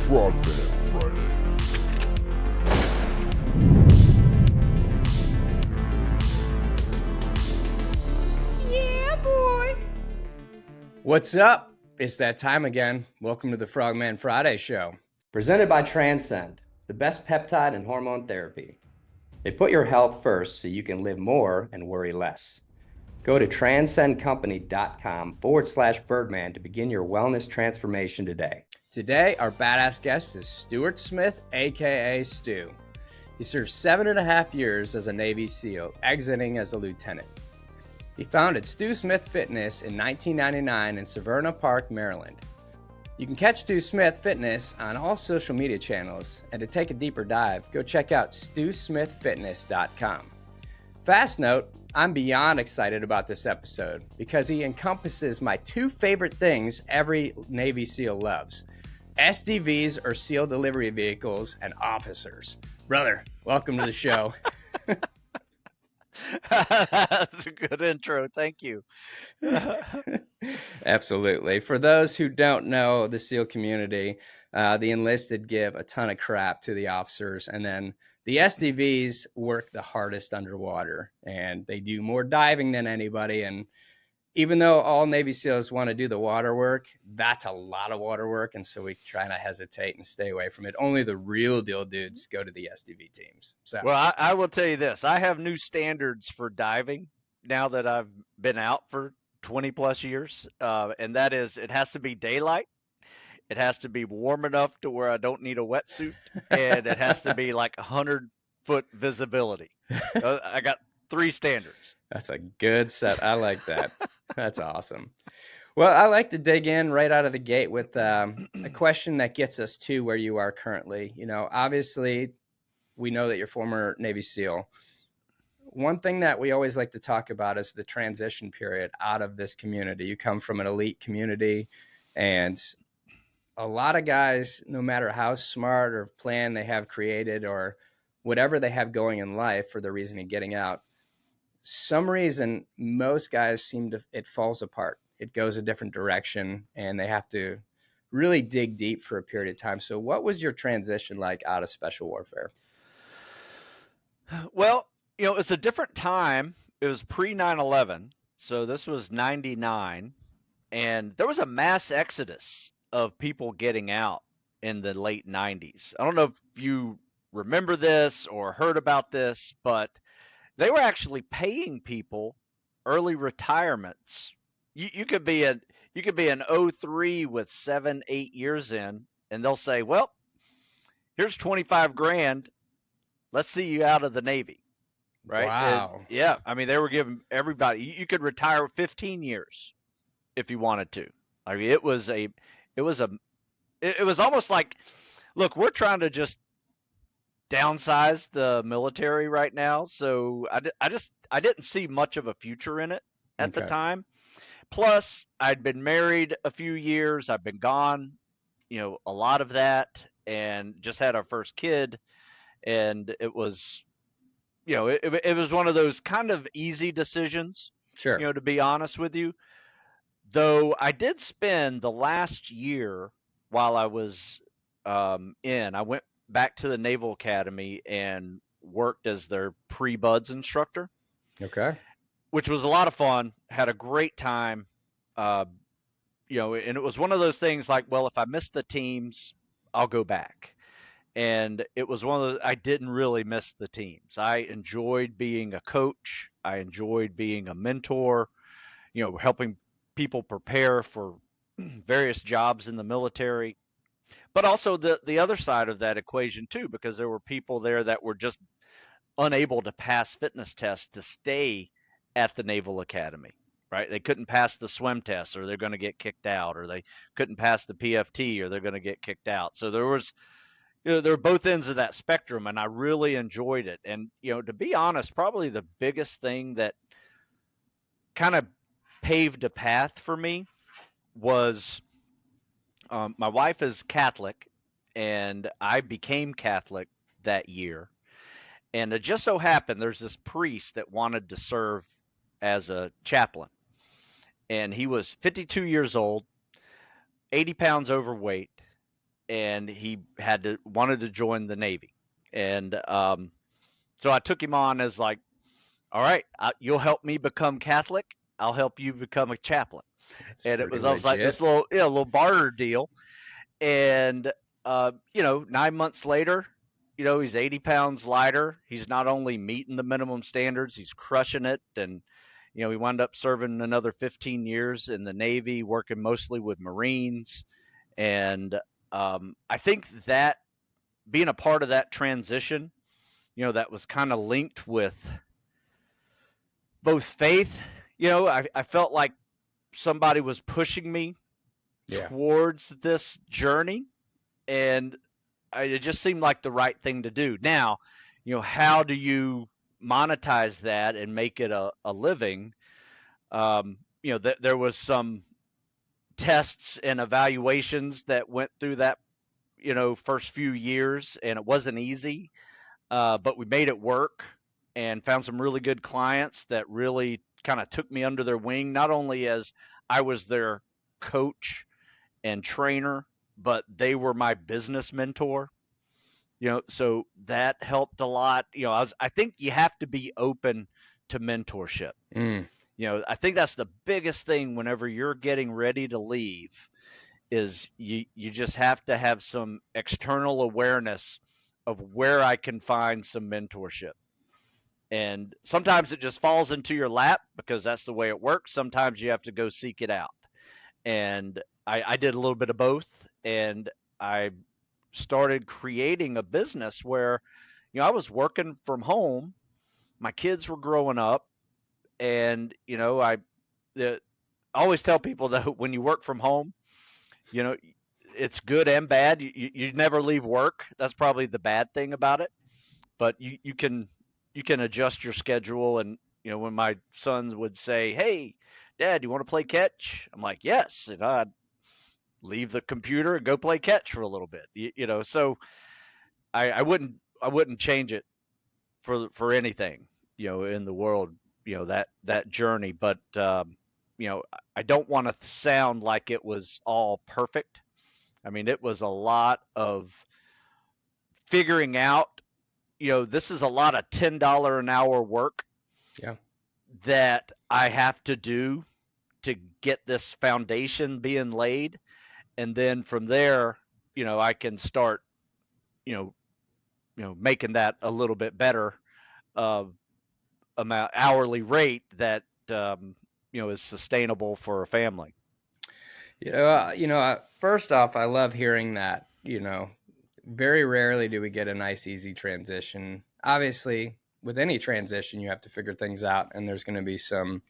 Frogman Friday. Yeah, boy. What's up? It's that time again. Welcome to the Frogman Friday Show. Presented by Transcend, the best peptide and hormone therapy. They put your health first so you can live more and worry less. Go to transcendcompany.com/Birdman to begin your wellness transformation today. Today, our badass guest is Stuart Smith, aka Stu. He served 7.5 years as a Navy SEAL, exiting as a lieutenant. He founded Stu Smith Fitness in 1999 in Severna Park, Maryland. You can catch Stu Smith Fitness on all social media channels, and to take a deeper dive, go check out StuSmithFitness.com. Fast note, I'm beyond excited about this episode because he encompasses my two favorite things every Navy SEAL loves: SDVs, or SEAL delivery vehicles, and officers. Brother, welcome to the show. That's a good intro. Thank you. Absolutely. For those who don't know the SEAL community, the enlisted give a ton of crap to the officers, and then the SDVs work the hardest underwater, and they do more diving than anybody. And even though all Navy SEALs want to do the water work, that's a lot of water work, and so we try not hesitate and stay away from it. Only the real deal dudes go to the SDV teams. So, Well, I will tell you this. I have new standards for diving now that I've been out for 20 plus years. And that is, it has to be daylight. It has to be warm enough to where I don't need a wetsuit. And it has to be like 100-foot visibility. I got 3 standards. That's a good set. I like that. That's awesome. Well, I like to dig in right out of the gate with a question that gets us to where you are currently. You know, obviously, we know that you're former Navy SEAL. One thing that we always like to talk about is the transition period out of this community. You come from an elite community, and a lot of guys, no matter how smart or plan they have created or whatever they have going in life for the reason of getting out, some reason most guys seem to, it falls apart. It goes a different direction, and they have to really dig deep for a period of time. So what was your transition like out of special warfare? Well, you know, it's a different time. It was pre 9/11. So this was 99. And there was a mass exodus of people getting out in the late 90s. I don't know if you remember this or heard about this, but they were actually paying people early retirements. You could be an 03 with 7-8 years in, and they'll say, well, here's 25 grand. Let's see you out of the Navy. Right. Wow. And yeah. I mean, they were giving everybody, you could retire 15 years if you wanted to. I mean, it was almost like, look, we're trying to just downsize the military right now. So I didn't see much of a future in it at the time. Plus, I'd been married a few years. I've been gone, you know, a lot of that, and just had our first kid. And it was, you know, it was one of those kind of easy decisions, Sure. you know, to be honest with you. Though I did spend the last year while I was I went back to the Naval Academy and worked as their pre-buds instructor. Okay. Which was a lot of fun. Had a great time. You know, and it was one of those things like, well, if I miss the teams, I'll go back. And it was one of those, I didn't really miss the teams. I enjoyed being a coach. I enjoyed being a mentor, you know, helping people prepare for various jobs in the military. But also the other side of that equation too, because there were people there that were just unable to pass fitness tests to stay at the Naval Academy, right? They couldn't pass the swim test or they're going to get kicked out, or they couldn't pass the PFT or they're going to get kicked out. So there was, you know, there were both ends of that spectrum, and I really enjoyed it. And, you know, to be honest, probably the biggest thing that kind of paved a path for me was my wife is Catholic, and I became Catholic that year. And it just so happened there's this priest that wanted to serve as a chaplain. And he was 52 years old, 80 pounds overweight, and he wanted to join the Navy. And so I took him on as like, all right, you'll help me become Catholic. I'll help you become a chaplain. That's And pretty I was like this little barter deal. And 9 months later, he's 80 pounds lighter. He's not only meeting the minimum standards, he's crushing it. And he wound up serving another 15 years in the Navy, working mostly with Marines. And I think that being a part of that transition, that was kind of linked with both faith. I felt like somebody was pushing me towards this journey, and it just seemed like the right thing to do. Now, how do you monetize that and make it a living? There was some tests and evaluations that went through that, first few years, and it wasn't easy, but we made it work and found some really good clients that really kind of took me under their wing, not only as I was their coach and trainer, but they were my business mentor. So that helped a lot. I think you have to be open to mentorship. I think that's the biggest thing whenever you're getting ready to leave, is you just have to have some external awareness of where I can find some mentorship. And sometimes it just falls into your lap because that's the way it works. Sometimes you have to go seek it out. And I did a little bit of both, and I started creating a business where, I was working from home, my kids were growing up, and, I always tell people that when you work from home, it's good and bad. You never leave work. That's probably the bad thing about it. But you can adjust your schedule. And when my sons would say, "Hey, Dad, you want to play catch?" I'm like, "Yes." And I'd leave the computer and go play catch for a little bit. So I wouldn't change it for anything, in the world, that journey. But I don't want to sound like it was all perfect. I mean, it was a lot of figuring out, this is a lot of $10 an hour work that I have to do to get this foundation being laid. And then from there, I can start, making that a little bit better amount hourly rate that, is sustainable for a family. First off, I love hearing that. Very rarely do we get a nice, easy transition. Obviously, with any transition, you have to figure things out, and there's going to be some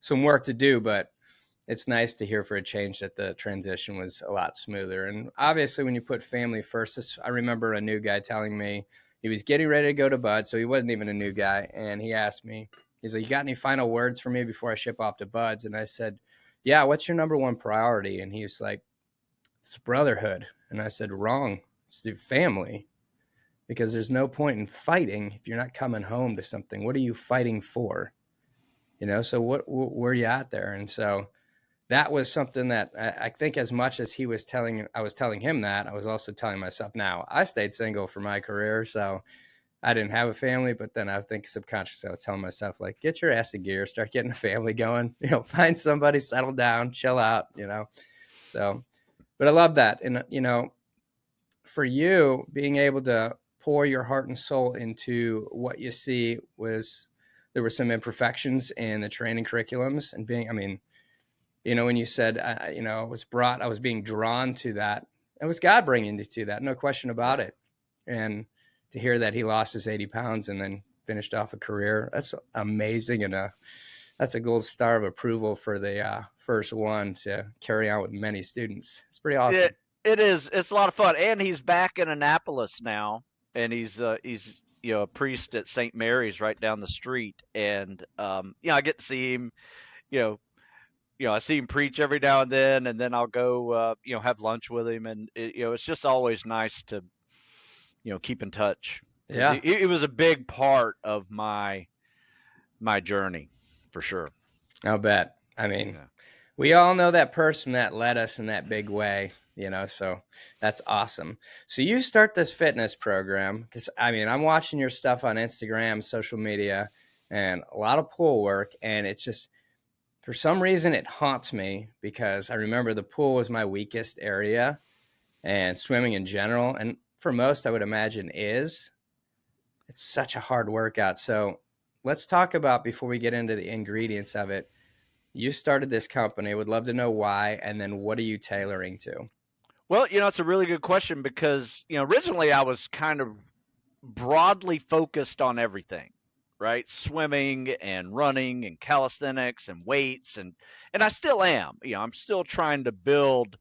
work to do. But it's nice to hear for a change that the transition was a lot smoother. And obviously, when you put family first, I remember a new guy telling me he was getting ready to go to Bud, so he wasn't even a new guy, and he asked me, he's like, "You got any final words for me before I ship off to Bud's?" And I said, "Yeah, what's your number one priority?" And he's like, "It's brotherhood." And I said, "Wrong. It's the family, because there's no point in fighting if you're not coming home to something. What are you fighting for? So where are you at there?" And so that was something that I think, as much as I was telling him that, I was also telling myself. Now, I stayed single for my career, so I didn't have a family, but then I think subconsciously I was telling myself, like, get your ass in gear, start getting a family going, find somebody, settle down, chill out, So, but I love that. And, for you, being able to pour your heart and soul into what you see there were some imperfections in the training curriculums, and when you said, I was being drawn to that. It was God bringing you to that, no question about it. And to hear that he lost his 80 pounds and then finished off a career, that's amazing. And that's a gold star of approval for the first one to carry on with many students. It's pretty awesome. It is. It's a lot of fun. And he's back in Annapolis now, and he's a priest at St. Mary's right down the street. And I get to see him, I see him preach every now and then I'll go, have lunch with him. And it's just always nice to, keep in touch. Yeah. It was a big part of my journey, for sure. I'll bet. We all know that person that led us in that big way, so that's awesome. So you start this fitness program because, I'm watching your stuff on Instagram, social media, and a lot of pool work. And it's just, for some reason, it haunts me because I remember the pool was my weakest area, and swimming in general. And for most, I would imagine it's such a hard workout. So let's talk about, before we get into the ingredients of it, you started this company. Would love to know why, and then what are you tailoring to? Well, it's a really good question because, originally I was kind of broadly focused on everything, right? Swimming and running and calisthenics and weights and I still am. I'm still trying to build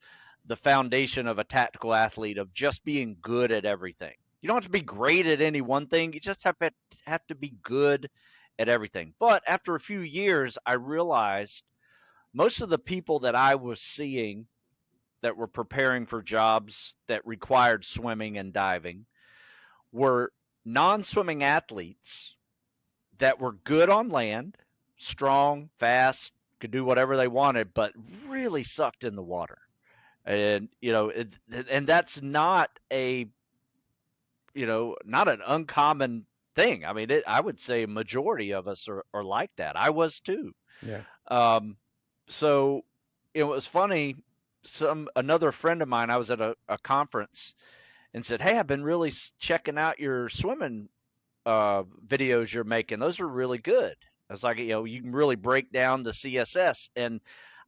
the foundation of a tactical athlete of just being good at everything. You don't have to be great at any one thing. You just have to be good at everything. But after a few years, I realized most of the people that I was seeing that were preparing for jobs that required swimming and diving were non-swimming athletes that were good on land, strong, fast, could do whatever they wanted, but really sucked in the water. And and that's not not an uncommon thing. I would say a majority of us are like that. I was too. Yeah. So it was funny. Another friend of mine, I was at a conference and said, "Hey, I've been really checking out your swimming videos you're making. Those are really good." I was like, you can really break down the CSS, and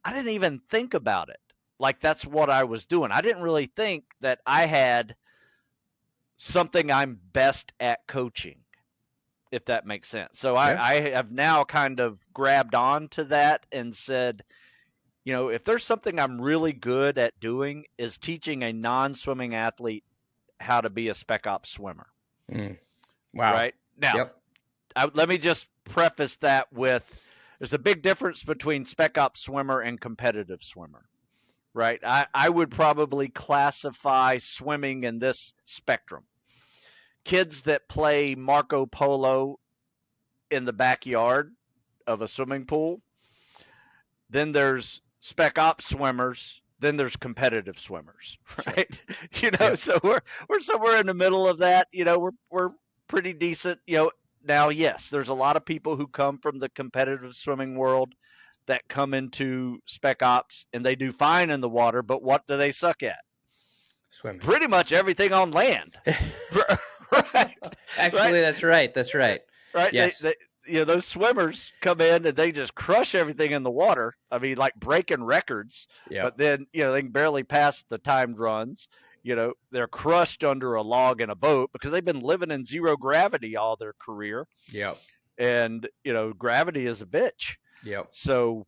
I didn't even think about it. Like that's what I was doing. I didn't really think that I had something I'm best at coaching, if that makes sense. So I have now kind of grabbed on to that and said, if there's something I'm really good at doing is teaching a non-swimming athlete how to be a spec ops swimmer. Mm. Wow. Right? Now, let me just preface that with there's a big difference between spec ops swimmer and competitive swimmer. Right? I would probably classify swimming in this spectrum. Kids that play Marco Polo in the backyard of a swimming pool. Then there's spec ops swimmers. Then there's competitive swimmers, right? Sure. So we're somewhere in the middle of that. We're pretty decent. Now, yes, there's a lot of people who come from the competitive swimming world that come into spec ops and they do fine in the water, but what do they suck at? Swimming. Pretty much everything on land. Right? Actually, that's right. That's right. Right? Yes. Those swimmers come in and they just crush everything in the water. Like breaking records. Yep. But then, they can barely pass the timed runs. They're crushed under a log in a boat because they've been living in zero gravity all their career. Yep. And, gravity is a bitch. Yep. So,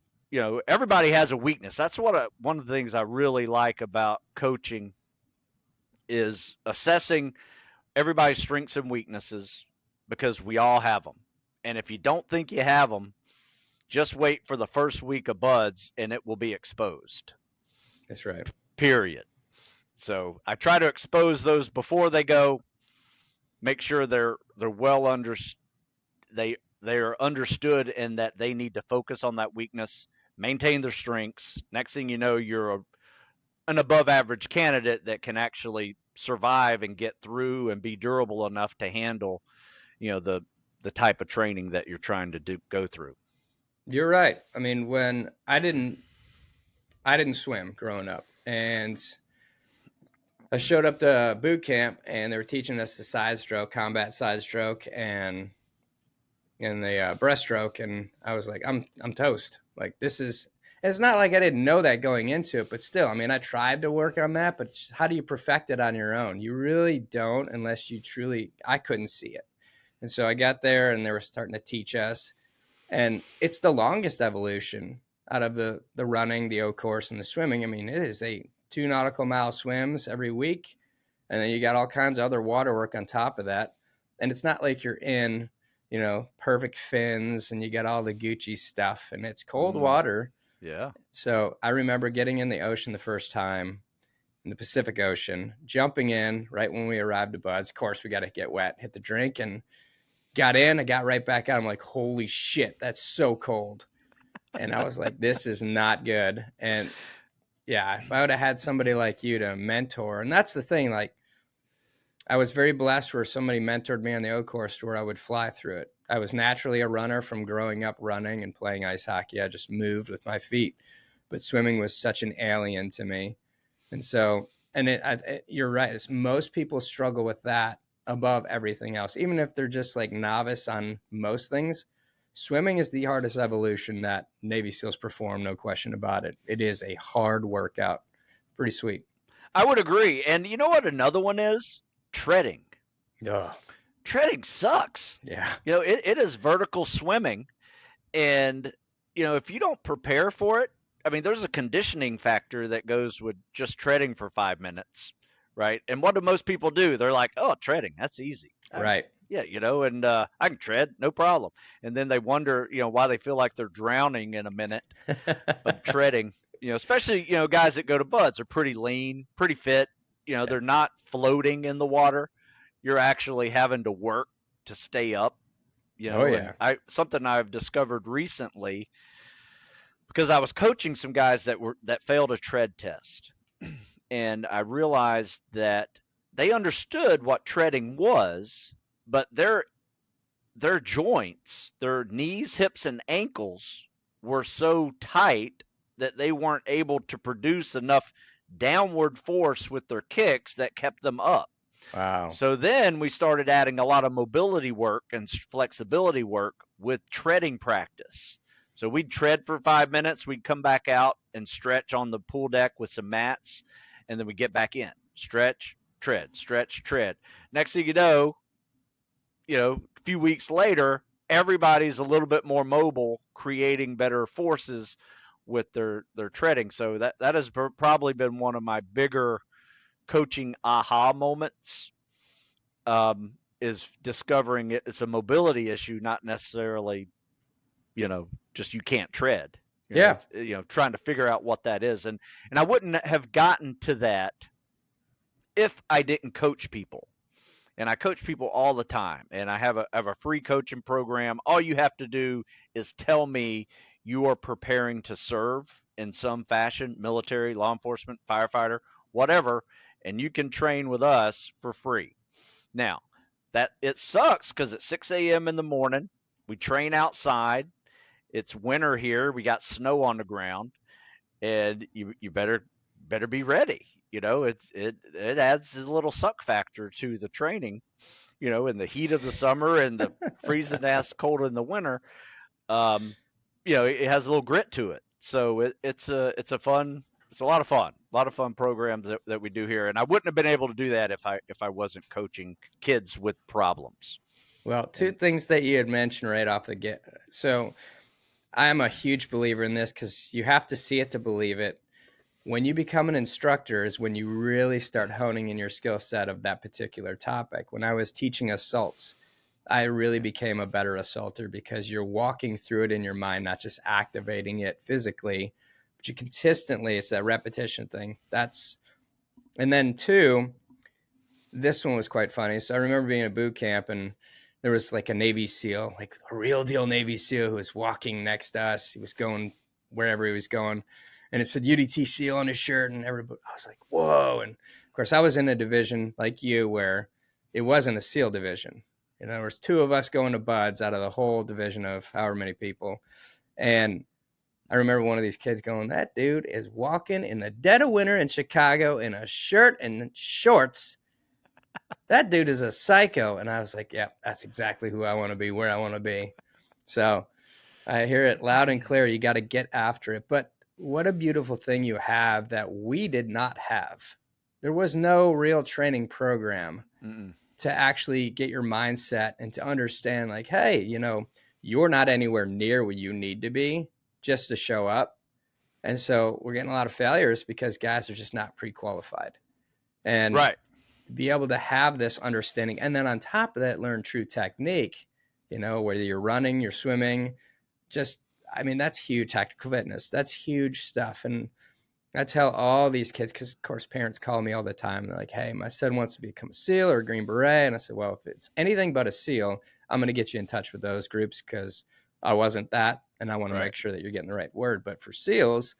everybody has a weakness. That's one of the things I really like about coaching is assessing everybody's strengths and weaknesses because we all have them. And if you don't think you have them, just wait for the first week of buds and it will be exposed. That's right. Period. So I try to expose those before they go, make sure they're well understood. They are understood and that they need to focus on that weakness, maintain their strengths. Next thing you know, you're an above average candidate that can actually survive and get through and be durable enough to handle, the type of training that you're trying to go through. You're right. When I didn't swim growing up, and I showed up to boot camp and they were teaching us the side stroke, combat side stroke, and the breaststroke, and I was like, I'm toast. Like, this is, it's not like I didn't know that going into it, but still, I tried to work on that, but how do you perfect it on your own? You really don't, unless you truly, I couldn't see it. And so I got there and they were starting to teach us, and it's the longest evolution out of the running, the O course, and the swimming. It is 2 nautical mile swims every week. And then you got all kinds of other water work on top of that. And it's not like you're in, perfect fins and you got all the Gucci stuff, and it's cold water. Yeah. So I remember getting in the ocean the first time, in the Pacific Ocean, jumping in right when we arrived to Buds. Of course, we got to get wet, hit the drink, and got in. I got right back out. I'm like, holy shit, that's so cold. And I was like, this is not good. And yeah, if I would have had somebody like you to mentor, and that's the thing, like, I was very blessed where somebody mentored me on the O course to where I would fly through it. I was naturally a runner from growing up running and playing ice hockey. I just moved with my feet, but swimming was such an alien to me. And so, and you're right. It's, most people struggle with that above everything else, even if they're just like novice on most things. Swimming is the hardest evolution that Navy SEALs perform, no question about it. It is a hard workout. Pretty sweet. I would agree. And you know what another one is? Treading. Ugh. Treading sucks. Yeah. It is vertical swimming. And, if you don't prepare for it, I mean, there's a conditioning factor that goes with just treading for 5 minutes, right? And what do most people do? They're like, oh, treading, that's easy. Right. Yeah, and I can tread, no problem. And then they wonder, why they feel like they're drowning in a minute of treading. Especially, guys that go to buds are pretty lean, pretty fit. They're not floating in the water. You're actually having to work to stay up. Oh, yeah. And something I've discovered recently, because I was coaching some guys that failed a tread test, and I realized that they understood what treading was, but their joints, their knees, hips, and ankles were so tight that they weren't able to produce enough downward force with their kicks that kept them up. Wow. So then we started adding a lot of mobility work and flexibility work with treading practice. So we'd tread for 5 minutes. We'd come back out and stretch on the pool deck with some mats, and then we get back in. Stretch, tread, stretch, tread. Next thing you know, a few weeks later, everybody's a little bit more mobile, creating better forces with their treading. So that has probably been one of my bigger coaching aha moments, is discovering it's a mobility issue, not necessarily, just you can't tread. Trying to figure out what that is. And I wouldn't have gotten to that if I didn't coach people. And I coach people all the time. And I have a free coaching program. All you have to do is tell me you are preparing to serve in some fashion, military, law enforcement, firefighter, whatever, and you can train with us for free. Now, that it sucks because it's 6 a.m. in the morning. We train outside. It's winter here. We got snow on the ground, and you better be ready. It adds a little suck factor to the training. In the heat of the summer and the freezing ass cold in the winter. It has a little grit to it. So it's a lot of fun programs that we do here. And I wouldn't have been able to do that if I wasn't coaching kids with problems. Well, two things that you had mentioned right off the get. So I'm a huge believer in this because you have to see it to believe it. When you become an instructor is when you really start honing in your skill set of that particular topic. When I was teaching assaults, I really became a better assaulter because you're walking through it in your mind, not just activating it physically, but you consistently, it's that repetition thing. And then two, this one was quite funny. So I remember being at boot camp and there was like a Navy SEAL, like a real deal Navy SEAL who was walking next to us. He was going wherever he was going. And it said UDT SEAL on his shirt, and everybody, I was like, whoa. And of course, I was in a division like you where it wasn't a SEAL division. There was two of us going to buds out of the whole division of however many people. And I remember one of these kids going, that dude is walking in the dead of winter in Chicago in a shirt and shorts. That dude is a psycho. And I was like, yeah, that's exactly who I want to be, where I want to be. So I hear it loud and clear. You got to get after it. But what a beautiful thing you have that we did not have. There was no real training program to actually get your mindset and to understand like, hey, you're not anywhere near where you need to be just to show up. And so we're getting a lot of failures because guys are just not pre-qualified. And right. To be able to have this understanding and then on top of that, learn true technique, whether you're running, you're swimming, that's huge. Tactical fitness, that's huge stuff. And I tell all these kids, because of course parents call me all the time. They're like, hey, my son wants to become a SEAL or a Green Beret. And I said, well, if it's anything but a SEAL, I'm going to get you in touch with those groups because I wasn't that. and I want to Right. make sure that you're getting the right word. But for SEALs,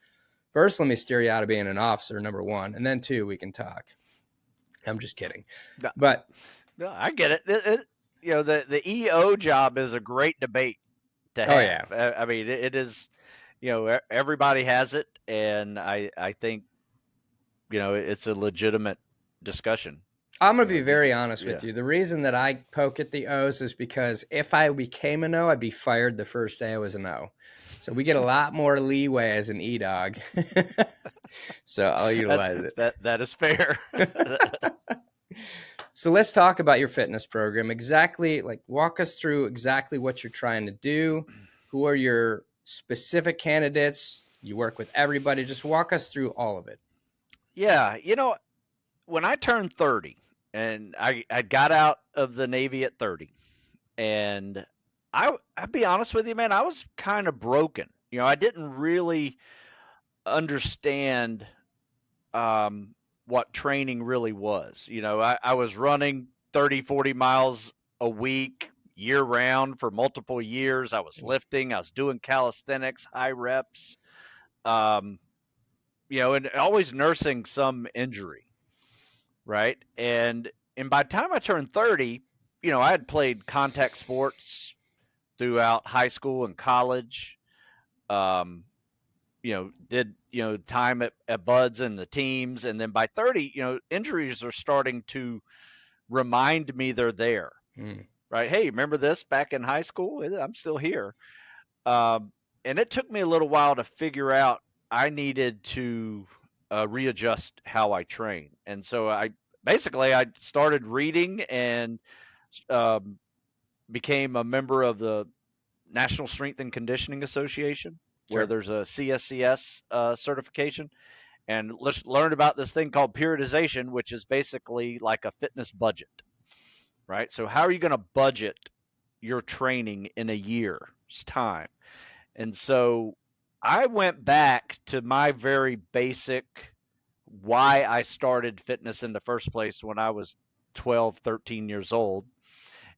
first, let me steer you out of being an officer, number one, and then two, we can talk. I'm just kidding. No, But no, I get it. The EO job is a great debate to have. Oh, yeah. I mean, it is, everybody has it, and I think, it's a legitimate discussion. I'm going to be very Yeah. honest with you. The reason that I poke at the O's is because if I became an O, I'd be fired the first day I was an O. So we get a lot more leeway as an E-dog. So I'll utilize it. That is fair. So let's talk about your fitness program. Exactly, like walk us through exactly what you're trying to do. Who are your specific candidates? You work with everybody. Just walk us through all of it. Yeah, when I turned 30, and I got out of the Navy at 30, and I'll be honest with you, man, I was kind of broken. I didn't really understand what training really was. I was running 30, 40 miles a week year round for multiple years. I was lifting, I was doing calisthenics, high reps, and always nursing some injury. Right. And by the time I turned 30, I had played contact sports throughout high school and college. Did time at Buds and the teams, and then by 30, injuries are starting to remind me they're there. Right? Hey, remember this back in high school? I'm still here. And it took me a little while to figure out I needed to readjust how I train, and so I started reading and became a member of the National Strength and Conditioning Association, where there's a CSCS certification, and let's learn about this thing called periodization, which is basically like a fitness budget, right? So how are you going to budget your training in a year's time? And so I went back to my very basic why I started fitness in the first place when I was 12, 13 years old.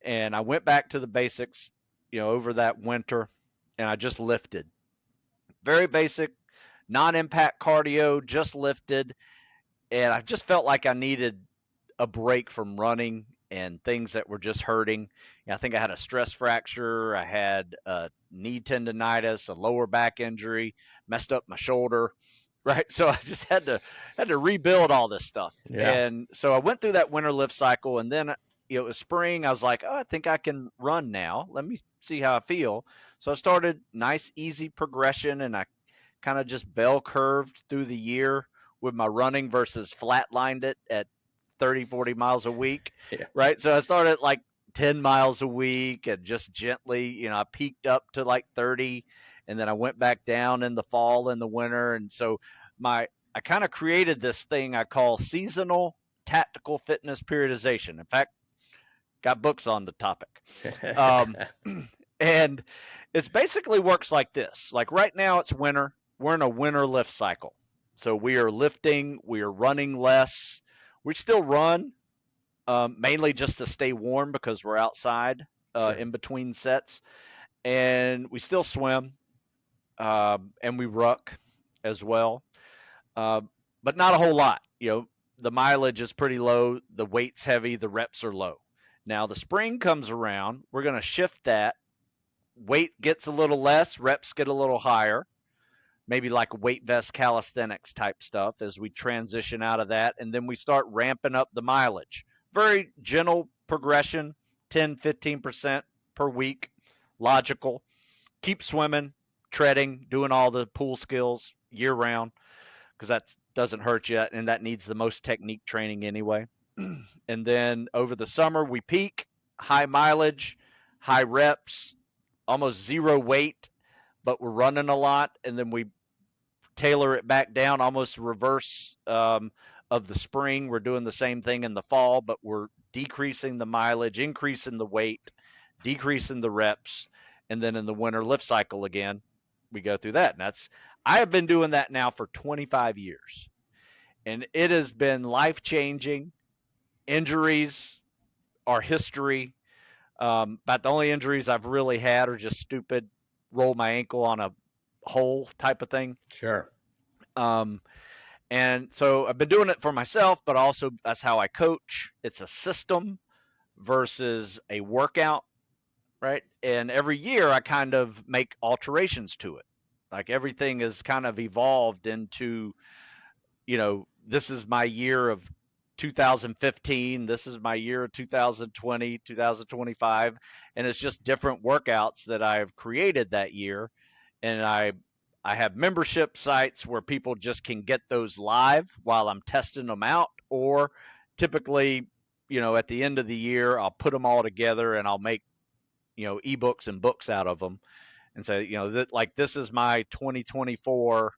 And I went back to the basics, over that winter, and I just lifted. Very basic, non-impact cardio, just lifted. And I just felt like I needed a break from running and things that were just hurting. I think I had a stress fracture. I had a knee tendonitis, a lower back injury, messed up my shoulder. Right. So I just had to rebuild all this stuff. Yeah. And so I went through that winter lift cycle, and then it was spring. I was like, oh, I think I can run now. Let me see how I feel. So I started nice, easy progression, and I kind of just bell curved through the year with my running versus flatlined it at 30, 40 miles a week. Yeah. Right. So I started like 10 miles a week and just gently, I peaked up to like 30, and then I went back down in the fall and the winter. And so I kind of created this thing I call seasonal tactical fitness periodization. In fact, got books on the topic. And it basically works like this. Like right now it's winter. We're in a winter lift cycle. So we are lifting, we are running less. We still run, mainly just to stay warm because we're outside in between sets. And we still swim, and we ruck as well. But not a whole lot. The mileage is pretty low. The weight's heavy. The reps are low. Now the spring comes around. We're going to shift that. Weight gets a little less. Reps get a little higher. Maybe like weight vest calisthenics type stuff as we transition out of that. And then we start ramping up the mileage. Very gentle progression, 10, 15% per week. Logical. Keep swimming, treading, doing all the pool skills year round, because that doesn't hurt you, and that needs the most technique training anyway. And then over the summer, we peak, high mileage, high reps, almost zero weight, but we're running a lot. And then we tailor it back down, almost reverse of the spring. We're doing the same thing in the fall, but we're decreasing the mileage, increasing the weight, decreasing the reps. And then in the winter lift cycle again, we go through that. And I have been doing that now for 25 years. And it has been life-changing. Injuries are history. But the only injuries I've really had are just stupid roll my ankle on a hole type of thing. Sure. And so I've been doing it for myself, but also that's how I coach. It's a system versus a workout, right? And every year I kind of make alterations to it. Like everything is kind of evolved into, this is my year of 2015, this is my year of 2020, 2025, and it's just different workouts that I've created that year. And I have membership sites where people just can get those live while I'm testing them out, or typically, at the end of the year, I'll put them all together and I'll make, ebooks and books out of them and say, like this is my 2024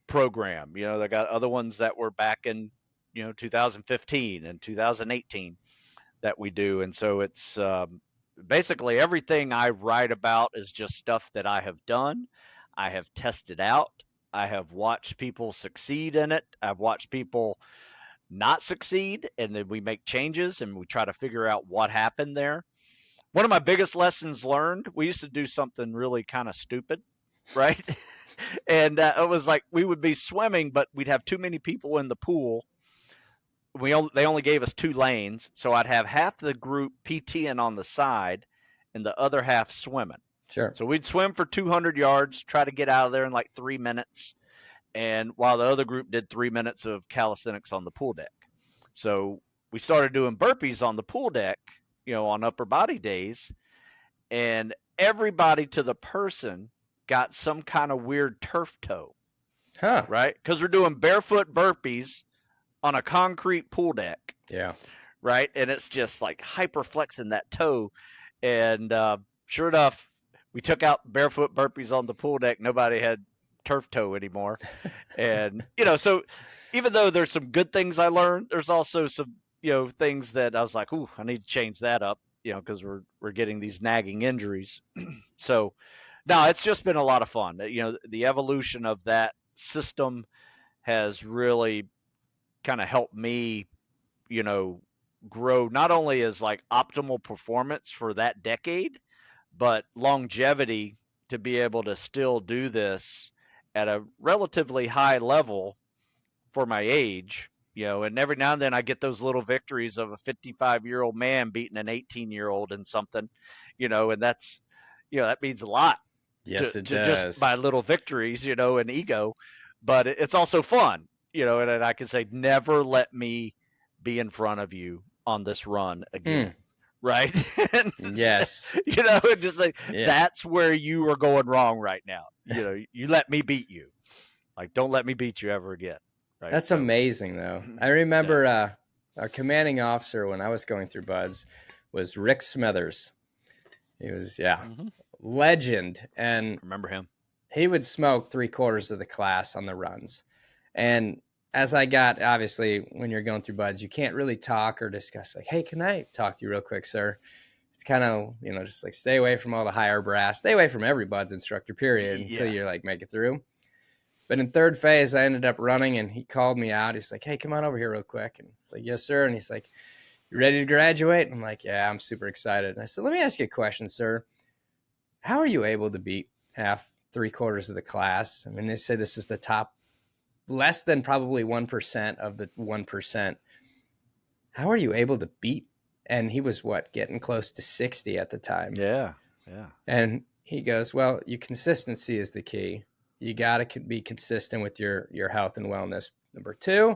program. They got other ones that were back in, 2015 and 2018 that we do. And so it's basically everything I write about is just stuff that I have done. I have tested out. I have watched people succeed in it. I've watched people not succeed, and then we make changes and we try to figure out what happened there. One of my biggest lessons learned, we used to do something really kind of stupid, right? And it was like we would be swimming, but we'd have too many people in the pool. They only gave us 2 lanes, so I'd have half the group PTing on the side and the other half swimming. Sure. So we'd swim for 200 yards, try to get out of there in like 3 minutes, and while the other group did 3 minutes of calisthenics on the pool deck. So we started doing burpees on the pool deck, on upper body days, and everybody to the person got some kind of weird turf toe, right? Because we're doing barefoot burpees on a concrete pool deck. Yeah. Right. And it's just like hyper flexing that toe. And sure enough, we took out barefoot burpees on the pool deck. Nobody had turf toe anymore. And, so even though there's some good things I learned, there's also some, things that I was like, ooh, I need to change that up, because we're getting these nagging injuries. So no, it's just been a lot of fun. The evolution of that system has really kind of helped me, grow not only as like optimal performance for that decade, but longevity to be able to still do this at a relatively high level for my age, and every now and then I get those little victories of a 55-year-old man beating an 18-year-old in something, and that's, that means a lot. Yes, to it does. Just by little victories, and ego, but it's also fun, and I can say, never let me be in front of you on this run again. Right. Yes. And just like, that's where you are going wrong right now. You let me beat you. Like, don't let me beat you ever again. Right. That's amazing though. I remember our commanding officer when I was going through BUD/S was Rick Smithers. He was, legend. And remember him. He would smoke 3/4 of the class on the runs. And as I got, obviously, when you're going through BUD/S, you can't really talk or discuss like, hey, can I talk to you real quick, sir? It's kind of, just like stay away from all the higher brass, stay away from every BUD/S instructor, period, until you like make it through. But in third phase, I ended up running and he called me out. He's like, hey, come on over here real quick. And it's like, yes, sir. And he's like, you ready to graduate? And I'm like, yeah, I'm super excited. And I said, let me ask you a question, sir. How are you able to beat 3/4 of the class? I mean, they say this is the top, less than probably 1% of the 1%. How are you able to beat? And he was getting close to 60 at the time. Yeah. Yeah. And he goes, well, your consistency is the key. You got to be consistent with your health and wellness. Number 2,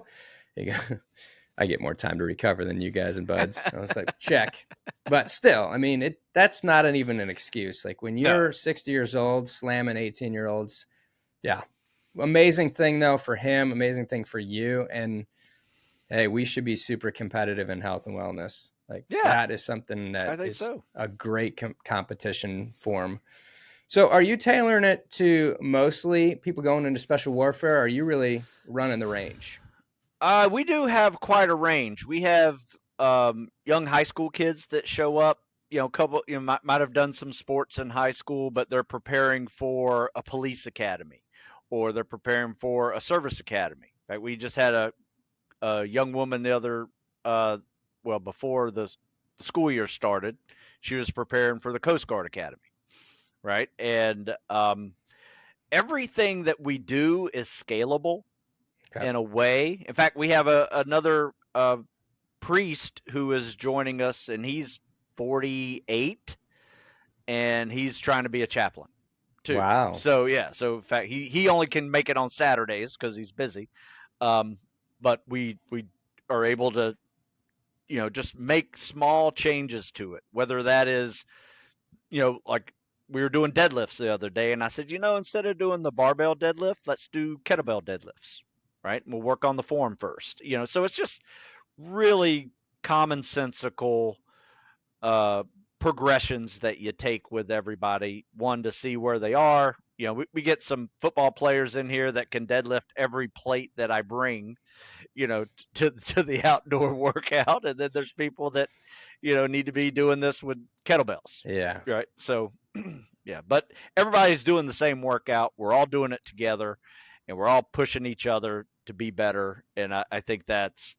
I get more time to recover than you guys in BUD/S. I was like, check. But still, I mean, that's not even an excuse. Like when you're 60 years old, slamming 18-year-olds. Yeah. Amazing thing though for him, amazing thing for you. And hey, we should be super competitive in health and wellness. Like that is something that is a great competition form. So are you tailoring it to mostly people going into special warfare? Or are you really running the range? We do have quite a range. We have young high school kids that show up. A couple, might have done some sports in high school, but they're preparing for a police academy, or they're preparing for a service academy. Right? We just had a young woman the other, before the school year started, she was preparing for the Coast Guard Academy. right? And everything that we do is scalable Okay. in a way. In fact, we have another priest who is joining us, and he's 48, and he's trying to be a chaplain too. Wow. So yeah, so in fact, he only can make it on Saturdays because he's busy. But we are able to, just make small changes to it, whether that is, like we were doing deadlifts the other day, and I said, instead of doing the barbell deadlift, let's do kettlebell deadlifts, right? And we'll work on the form first, so it's just really commonsensical progressions that you take with everybody. One, to see where they are. We get some football players in here that can deadlift every plate that I bring, to the outdoor workout, and then there's people that, need to be doing this with kettlebells. Yeah. Right. So, yeah, but everybody's doing the same workout. We're all doing it together, and we're all pushing each other to be better. And I think that's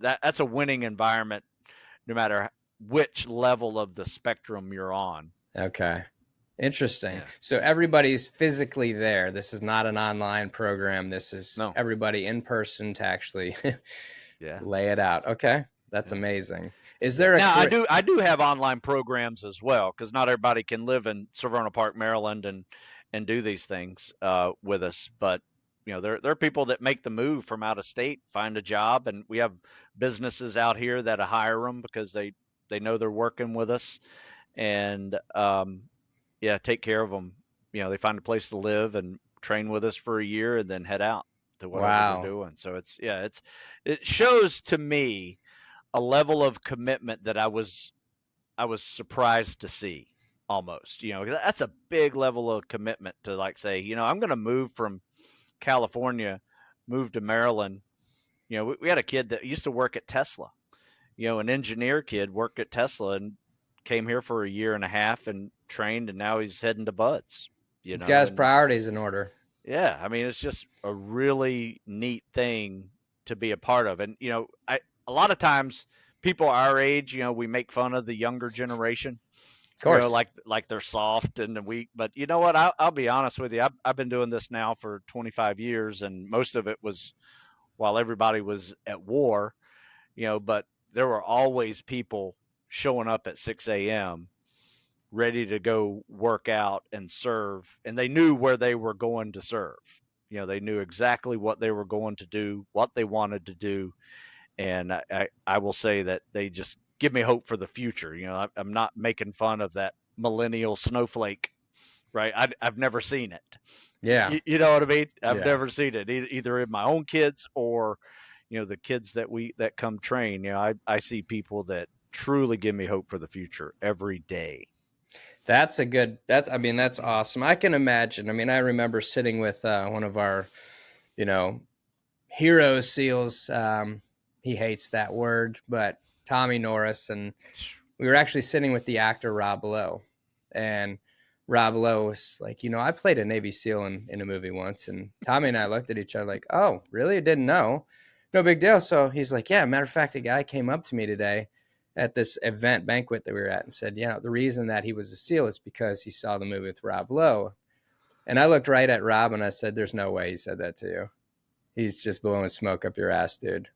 a winning environment, no matter which level of the spectrum you're on. Okay. Interesting. Yeah. So everybody's physically there. This is not an online program. This is No. everybody in person to actually Yeah. lay it out. Okay. That's Yeah. amazing. Is there a Now I do have online programs as well, because not everybody can live in Severna Park, Maryland, and do these things with us. But there are people that make the move from out of state, find a job, and we have businesses out here that hire them because they know they're working with us, and take care of them. They find a place to live and train with us for a year, and then head out to whatever Wow. they're doing. So it shows to me a level of commitment that I was surprised to see, almost. That's a big level of commitment to, like, say, I'm going to move from California, move to Maryland. We had a kid that used to work at Tesla, an engineer kid, worked at Tesla and came here for a year and a half and trained, and now he's heading to Buds. He's got his and priorities in order. yeah, I mean, it's just a really neat thing to be a part of. And a lot of times people our age, we make fun of the younger generation. Of course. Like they're soft and weak. But you know what? I'll be honest with you. I've been doing this now for 25 years, and most of it was while everybody was at war. But there were always people showing up at 6 a.m. ready to go work out and serve, and they knew where they were going to serve. They knew exactly what they were going to do, what they wanted to do, and I will say that they just give me hope for the future. I'm not making fun of that millennial snowflake, right? I've never seen it. Yeah. You know what I mean? I've Yeah. never seen it either in my own kids or the kids that come train. I see people that truly give me hope for the future every day. That's that's awesome. I can imagine. I mean, I remember sitting with one of our, hero SEALs. He hates that word, but Tommy Norris, and we were actually sitting with the actor Rob Lowe, and Rob Lowe was like, I played a Navy SEAL in a movie once, and Tommy and I looked at each other like, oh, really? I didn't know. No big deal. So he's like, yeah, matter of fact, a guy came up to me today at this event banquet that we were at and said, the reason that he was a SEAL is because he saw the movie with Rob Lowe. And I looked right at Rob and I said, there's no way he said that to you. He's just blowing smoke up your ass, dude.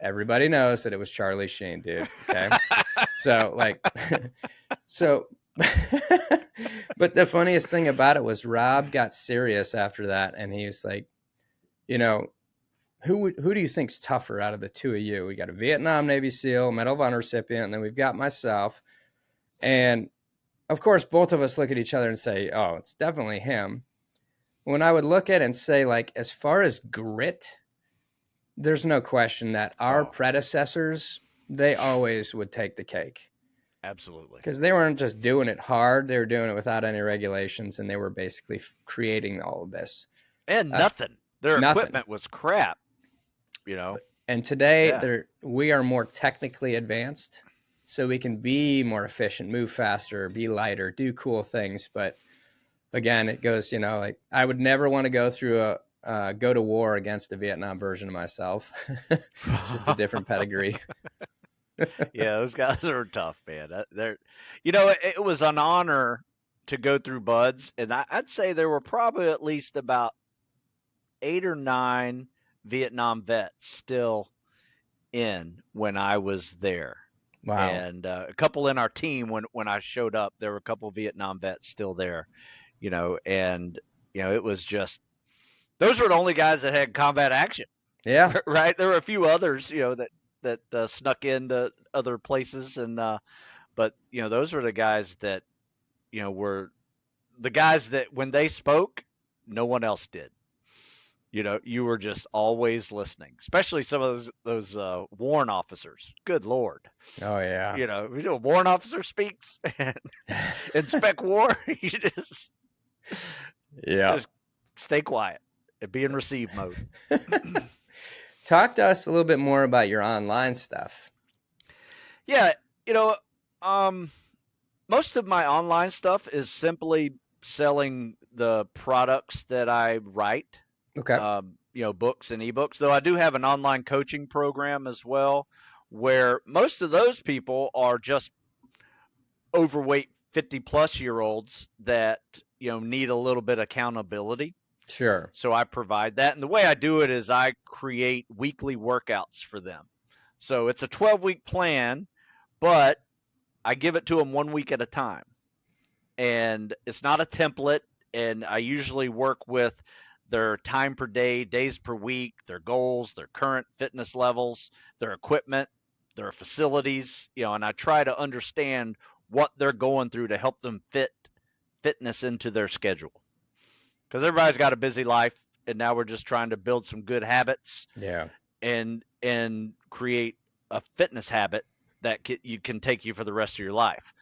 Everybody knows that it was Charlie Sheen, dude. Okay. So but the funniest thing about it was Rob got serious after that. And he was like, who do you think's tougher out of the two of you? We got a Vietnam Navy SEAL, Medal of Honor recipient, and then we've got myself. And of course, both of us look at each other and say, oh, it's definitely him. When I would look at it and say, like, as far as grit, there's no question that our predecessors, they always would take the cake. Absolutely. Because they weren't just doing it hard. They were doing it without any regulations, and they were basically creating all of this. And nothing. Their nothing. Equipment was crap. And today we are more technically advanced, so we can be more efficient, move faster, be lighter, do cool things. But again, it goes, like I would never want to go through go to war against a Vietnam version of myself. It's just a different pedigree. Yeah, those guys are tough, man. It was an honor to go through buds, and I'd say there were probably at least about 8 or 9 Vietnam vets still in when I was there. Wow. And a couple in our team when I showed up, there were a couple Vietnam vets still there, and it was just, those were the only guys that had combat action. Yeah. Right. There were a few others, that snuck into other places, and but those were the guys that were the guys that when they spoke, no one else did. You were just always listening, especially some of those warrant officers. Good Lord. Oh yeah. A warrant officer speaks and inspect war. You just stay quiet and be in receive mode. Talk to us a little bit more about your online stuff. Yeah, most of my online stuff is simply selling the products that I write. Okay. Books and ebooks, though I do have an online coaching program as well, where most of those people are just overweight 50-plus-year-olds that, need a little bit of accountability. Sure. So I provide that. And the way I do it is I create weekly workouts for them. So it's a 12-week plan, but I give it to them 1 week at a time. And it's not a template. And I usually work with their time per day, days per week, their goals, their current fitness levels, their equipment, their facilities, and I try to understand what they're going through to help them fit fitness into their schedule. Because everybody's got a busy life, and now we're just trying to build some good habits. Yeah. And create a fitness habit that can take you for the rest of your life.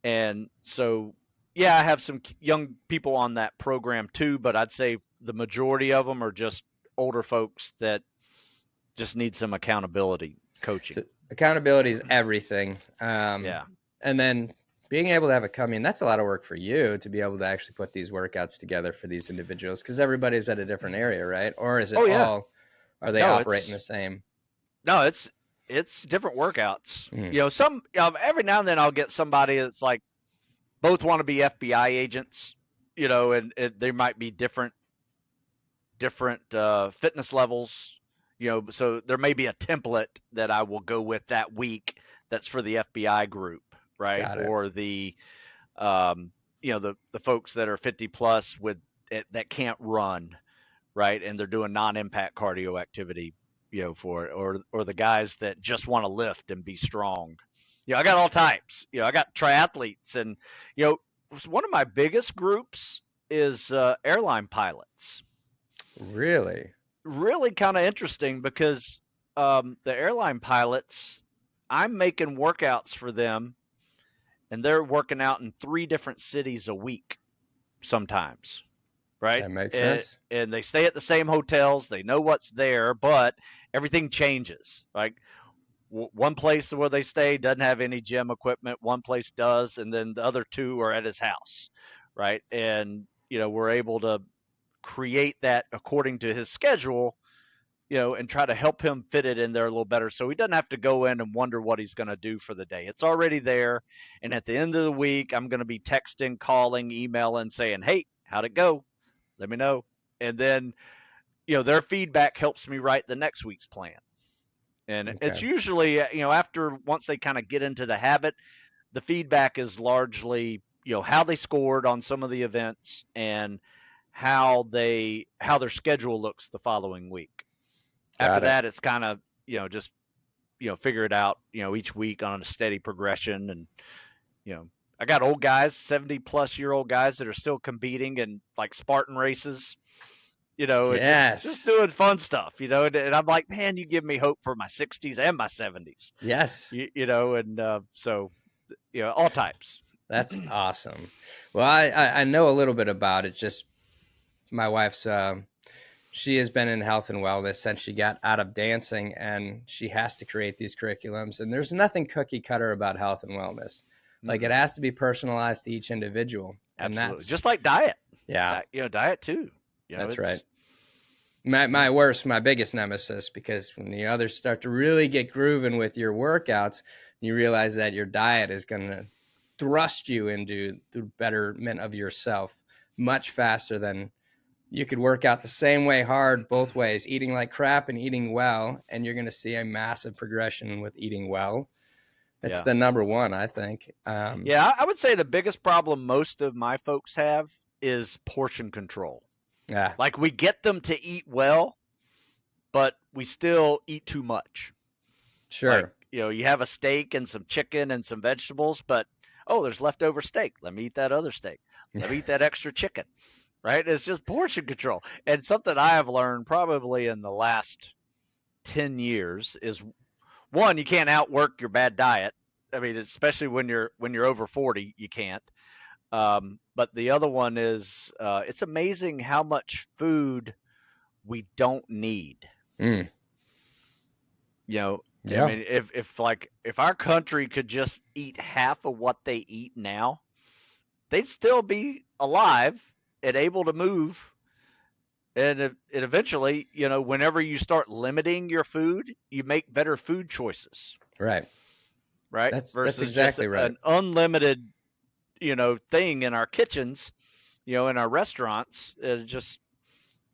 And so, yeah, I have some young people on that program too, but I'd say the majority of them are just older folks that just need some accountability coaching. So accountability is everything. Yeah. And then being able to have a company, and that's a lot of work for you to be able to actually put these workouts together for these individuals, because everybody's at a different area, right? Or is it are they operating the same? No, it's different workouts. Some every now and then I'll get somebody that's like both want to be FBI agents, and they might be different fitness levels, so there may be a template that I will go with that week that's for the FBI group, right? Or the the folks that are 50 plus that can't run, right? And they're doing non-impact cardio activity, for it, or the guys that just want to lift and be strong. I got all types. I got triathletes, and one of my biggest groups is airline pilots. Really kind of interesting because the airline pilots, I'm making workouts for them, and they're working out in 3 different cities a week sometimes, right? That makes sense. And they stay at the same hotels. They know what's there, but everything changes. Like one place where they stay doesn't have any gym equipment. One place does, and then the other 2 are at his house, right? And we're able to create that according to his schedule, and try to help him fit it in there a little better, so he doesn't have to go in and wonder what he's going to do for the day. It's already there, and at the end of the week, I'm going to be texting, calling, emailing, saying, "Hey, how'd it go? Let me know." And then, their feedback helps me write the next week's plan. And it's usually, once they kind of get into the habit, the feedback is largely, how they scored on some of the events and how their schedule looks the following week. After that, it's kind of, just, figure it out, each week on a steady progression. And, I got old guys, 70-plus-year-old guys that are still competing in like Spartan races, and just doing fun stuff, and I'm like, man, you give me hope for my 60s and my 70s. Yes. So, all types. That's awesome. Well, I know a little bit about it. Just my wife's, she has been in health and wellness since she got out of dancing, and she has to create these curriculums. And there's nothing cookie cutter about health and wellness. Like it has to be personalized to each individual. And Absolutely. that's just like diet. Yeah. Diet too. That's right. My biggest nemesis, because when the others start to really get grooving with your workouts, you realize that your diet is going to thrust you into the betterment of yourself much faster than you could work out the same way hard both ways, eating like crap and eating well, and you're going to see a massive progression with eating well. It's the number one, I think. Yeah, I would say the biggest problem most of my folks have is portion control. Yeah, Like, we get them to eat well, but we still eat too much. sure. Like, you have a steak and some chicken and some vegetables, but, oh, there's leftover steak. Let me eat that other steak. Let me eat that extra chicken, right? It's just portion control. And something I have learned probably in the last 10 years is, one, you can't outwork your bad diet. I mean, especially when you're over 40, you can't. But the other one is, it's amazing how much food we don't need. Yeah. I mean, if our country could just eat half of what they eat now, they'd still be alive and able to move. And it eventually, whenever you start limiting your food, you make better food choices. Right. Right. That's exactly right. An unlimited, thing in our kitchens, in our restaurants. It just,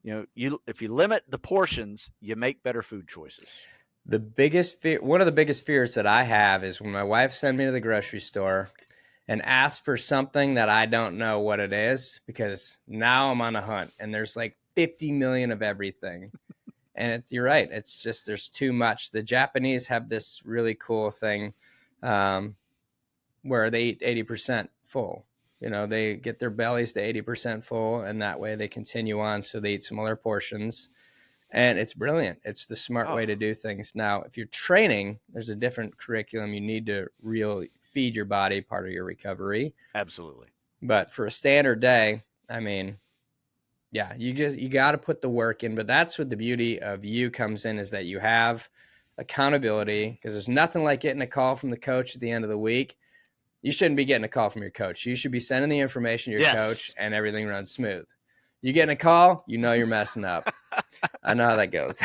if you limit the portions, you make better food choices. The biggest fear, one of the biggest fears that I have is when my wife sends me to the grocery store and asks for something that I don't know what it is, because now I'm on a hunt and there's like 50 million of everything. And you're right. It's just, there's too much. The Japanese have this really cool thing where they eat 80% full. They get their bellies to 80% full, and that way they continue on. So they eat smaller portions, and it's brilliant. It's the smart way to do things. Now, if you're training, there's a different curriculum. You need to really feed your body, part of your recovery. Absolutely. But for a standard day, I mean, yeah, you got to put the work in. But that's what the beauty of you comes in, is that you have accountability, because there's nothing like getting a call from the coach at the end of the week. You shouldn't be getting a call from your coach. You should be sending the information to your coach, and everything runs smooth. You getting a call, you're messing up. I know how that goes.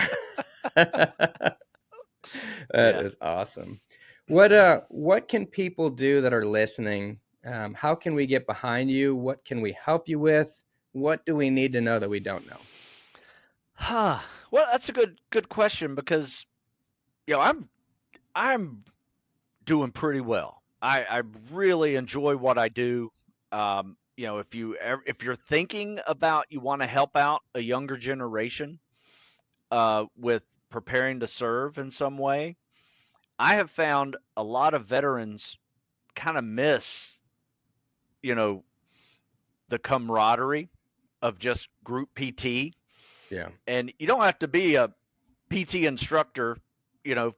That is awesome. What can people do that are listening? How can we get behind you? What can we help you with? What do we need to know that we don't know? Well, that's a good question, because I'm doing pretty well. I really enjoy what I do. If you're thinking about, you want to help out a younger generation with preparing to serve in some way, I have found a lot of veterans kind of miss, the camaraderie of just group PT. Yeah. And you don't have to be a PT instructor,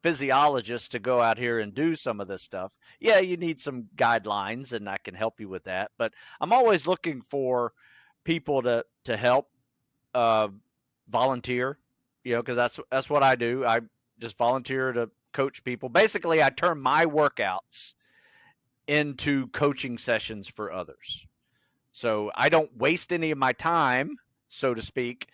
physiologist to go out here and do some of this stuff. Yeah, you need some guidelines, and I can help you with that. But I'm always looking for people to help volunteer, because that's what I do. I just volunteer to coach people. Basically, I turn my workouts into coaching sessions for others. So I don't waste any of my time, so to speak,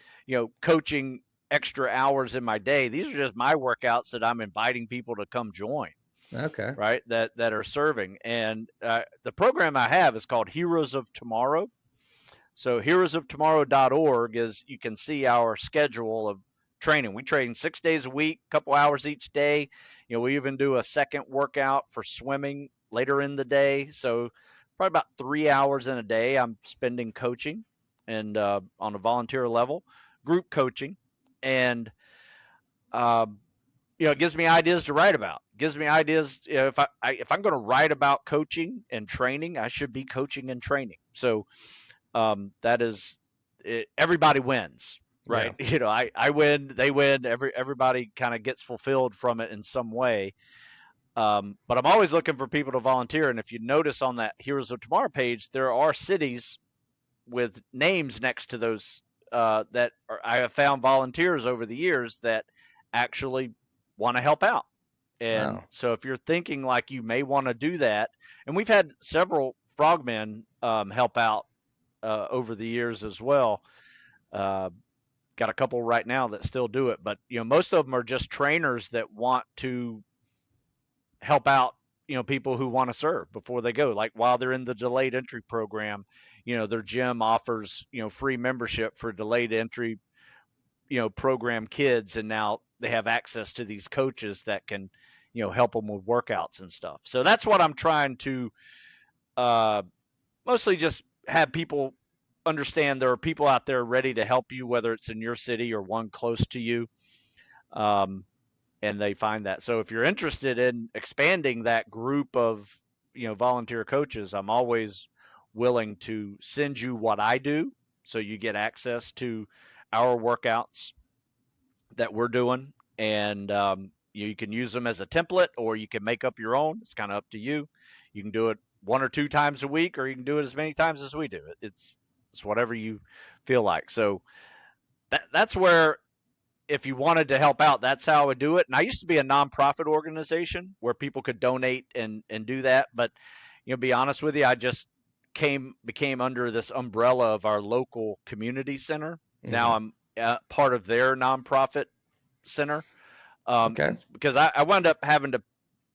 coaching extra hours in my day. These are just my workouts that I'm inviting people to come join. Okay. Right. That are serving. And the program I have is called Heroes of Tomorrow. So heroesoftomorrow.org is, you can see our schedule of training. We train 6 days a week, a couple hours each day. We even do a second workout for swimming later in the day. So probably about 3 hours in a day I'm spending coaching, and on a volunteer level, group coaching. And it gives me ideas to write about. It gives me ideas. If I'm going to write about coaching and training, I should be coaching and training. So that is it. Everybody wins, right? Yeah. I win, they win. Everybody kind of gets fulfilled from it in some way. But I'm always looking for people to volunteer. And if you notice on that Heroes of Tomorrow page, there are cities with names next to those I have found volunteers over the years that actually want to help out. And so if you're thinking like you may want to do that, and we've had several frogmen help out over the years as well. Got a couple right now that still do it, but most of them are just trainers that want to help out people who want to serve before they go. Like while they're in the delayed entry program, their gym offers, free membership for delayed entry, program kids. And now they have access to these coaches that can, help them with workouts and stuff. So that's what I'm trying to mostly just have people understand there are people out there ready to help you, whether it's in your city or one close to you. And they find that. So if you're interested in expanding that group of, volunteer coaches, I'm always willing to send you what I do so you get access to our workouts that we're doing. And you can use them as a template, or you can make up your own. It's kind of up to you. You can do it 1 or 2 times a week, or you can do it as many times as we do. It's whatever you feel like. So that's where, if you wanted to help out, that's how I would do it. And I used to be a nonprofit organization where people could donate and do that. But, be honest with you, I just became under this umbrella of our local community center. Mm-hmm. Now I'm part of their nonprofit center. Okay. Because I wound up having to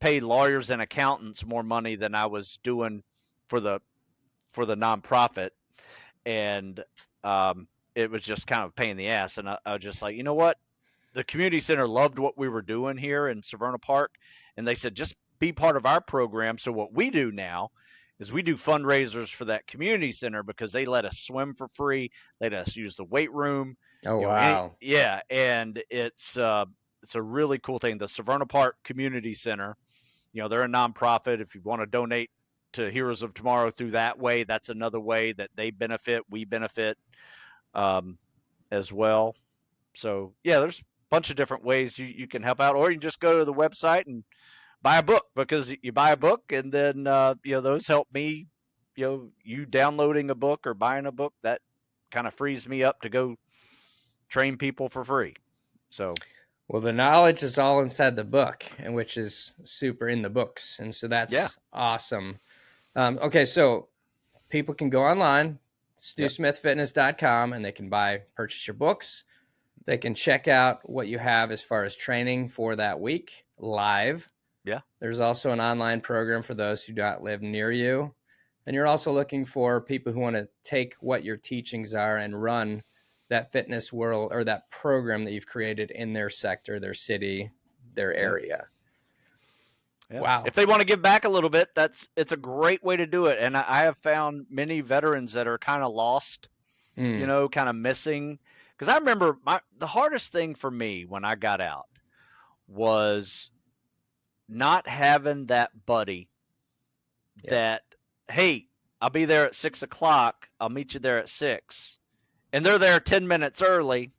pay lawyers and accountants more money than I was doing for the nonprofit. And it was just kind of a pain in the ass. And I was just like, you know what? The community center loved what we were doing here in Severna Park. And they said, just be part of our program. So what we do now is we do fundraisers for that community center because they let us swim for free. They let us use the weight room. Oh, wow. Yeah. And it's a really cool thing. The Severna Park Community Center, they're a nonprofit. If you want to donate to Heroes of Tomorrow through that way, that's another way that they benefit. We benefit as well. So, yeah, there's a bunch of different ways you can help out, or you can just go to the website and buy a book, because you buy a book and then, those help me, you downloading a book or buying a book, that kind of frees me up to go train people for free. So, well, the knowledge is all inside the book, and which is super in the books. And so that's awesome. Okay. So people can go online, StuSmithFitness.com, and they can purchase your books. They can check out what you have as far as training for that week live. Yeah. There's also an online program for those who don't live near you. And you're also looking for people who want to take what your teachings are and run that fitness world, or that program that you've created in their sector, their city, their area. Yeah. Wow. If they want to give back a little bit, it's a great way to do it. And I have found many veterans that are kind of lost, kind of missing. Because I remember the hardest thing for me when I got out was not having that buddy that, hey, I'll be there at 6:00. I'll meet you there at 6. And they're there 10 minutes early,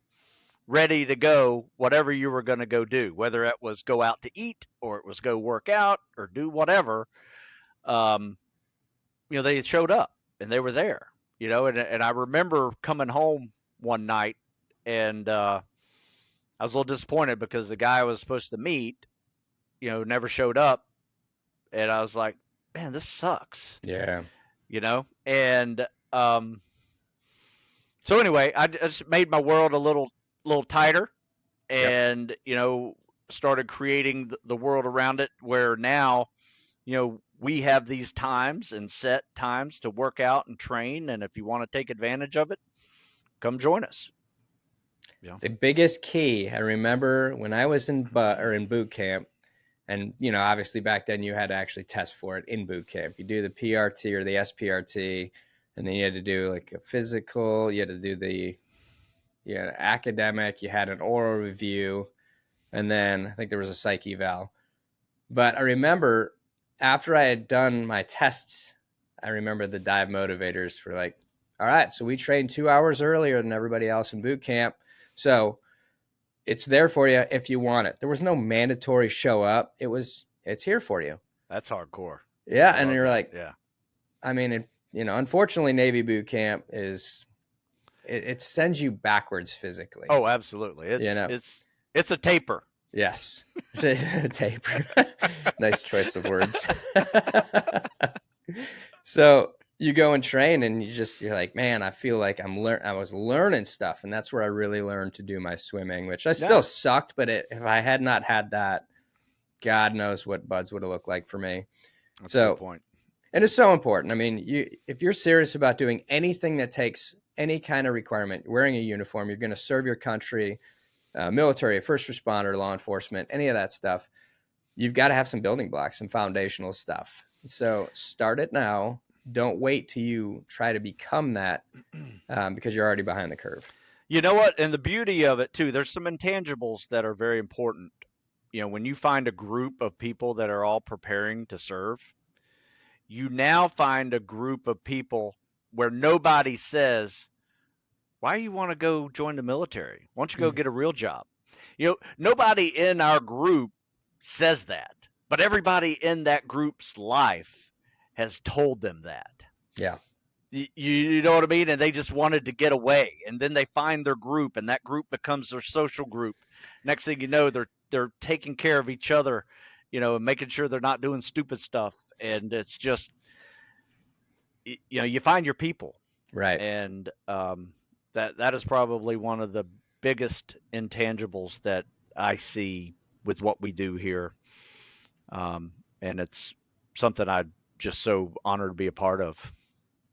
ready to go, whatever you were going to go do, whether it was go out to eat or it was go work out or do whatever. They showed up and they were there, and I remember coming home one night, and I was a little disappointed because the guy I was supposed to meet, never showed up. And I was like, man, this sucks. Yeah. And so anyway, I just made my world a little tighter, and, started creating the world around it, where now, we have these times and set times to work out and train. And if you want to take advantage of it, come join us. The biggest key, I remember when I was in boot camp, and, obviously back then you had to actually test for it in boot camp. You do the PRT or the SPRT, and then you had to do like a physical, you had to do the academic, you had an oral review, and then I think there was a psych eval. But I remember after I had done my tests, I remember the dive motivators were like, all right, so we trained 2 hours earlier than everybody else in boot camp. So it's there for you if you want it. There was no mandatory show up. It's here for you. That's hardcore. Yeah. And you're like, yeah. I mean, unfortunately, Navy boot camp it sends you backwards physically. Oh, absolutely. It's a taper. Yes. It's a taper. Nice choice of words. So you go and train, and you're like, man, I feel like I was learning stuff. And that's where I really learned to do my swimming, which I still sucked. But if I had not had that God knows what buds would have looked like for me. That's so a good point. And it's so important. I mean, if you're serious about doing anything that takes any kind of requirement, wearing a uniform, you're going to serve your country, military, first responder, law enforcement, any of that stuff, you've got to have some building blocks, some foundational stuff. So start it now. Don't wait till you try to become that because you're already behind the curve. You know what? And the beauty of it, too, there's some intangibles that are very important. You know, when you find a group of people that are all preparing to serve, you now find a group of people where nobody says, why do you want to go join the military? Why don't you go get a real job? You know, nobody in our group says that, but everybody in that group's life has told them that. Yeah. You know what I mean? And they just wanted to get away, and then they find their group, and that group becomes their social group. Next thing you know, they're taking care of each other, you know, and making sure they're not doing stupid stuff. And it's just, you know, you find your people, right? And that is probably one of the biggest intangibles that I see with what we do here, and it's something I'm just so honored to be a part of.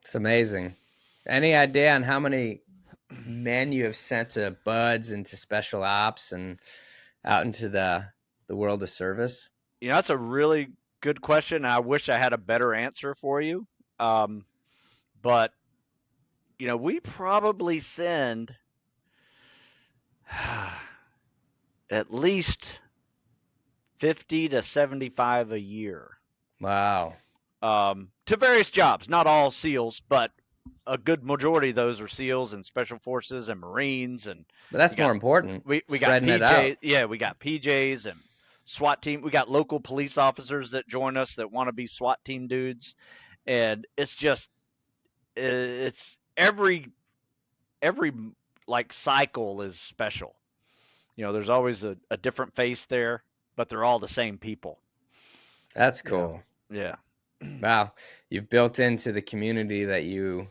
It's amazing. Any idea on how many men you have sent to buds into special ops and out into the world of service? You know, that's a really good question. I wish I had a better answer for you. But, you know, we probably send at least 50 to 75 a year. Wow. To various jobs, not all SEALs, but a good majority of those are SEALs and Special Forces and Marines. But that's more important. We got PJs. Yeah, we got PJs and SWAT team. We got local police officers that join us that want to be SWAT team dudes. And it's just, it's every like cycle is special. You know, there's always a different face there, but they're all the same people. That's cool. Yeah. Wow. You've built into the community that you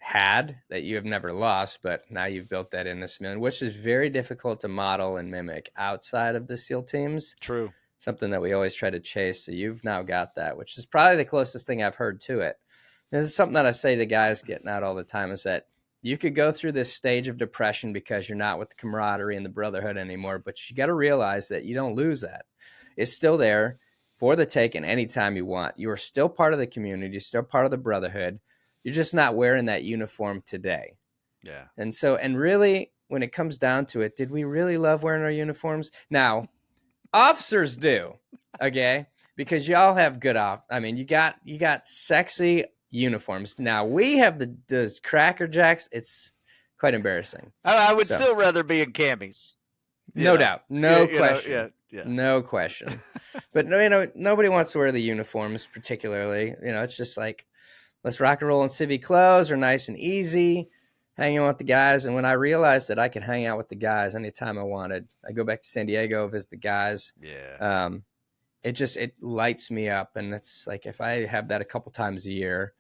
had, that you have never lost, but now you've built that in this million, which is very difficult to model and mimic outside of the SEAL teams. True. Something that we always try to chase. So you've now got that, which is probably the closest thing I've heard to it. This is something that I say to guys getting out all the time, is that you could go through this stage of depression because you're not with the camaraderie and the brotherhood anymore, but you got to realize that you don't lose that. It's still there for the taking anytime you want. You are still part of the community, still part of the brotherhood. You're just not wearing that uniform today. Yeah. And really, when it comes down to it, did we really love wearing our uniforms? Now, officers do, okay? Because y'all have good I mean, you got sexy uniforms. Now we have those Cracker Jacks. It's quite embarrassing. I would still rather be in camis. No doubt. No question. Yeah. No question. But no, you know, nobody wants to wear the uniforms particularly. You know, it's just like, let's rock and roll in civvy clothes, are nice and easy, hanging out with the guys. And when I realized that I could hang out with the guys anytime I wanted, I go back to San Diego, visit the guys. Yeah. It lights me up. And it's like, if I have that a couple times a year,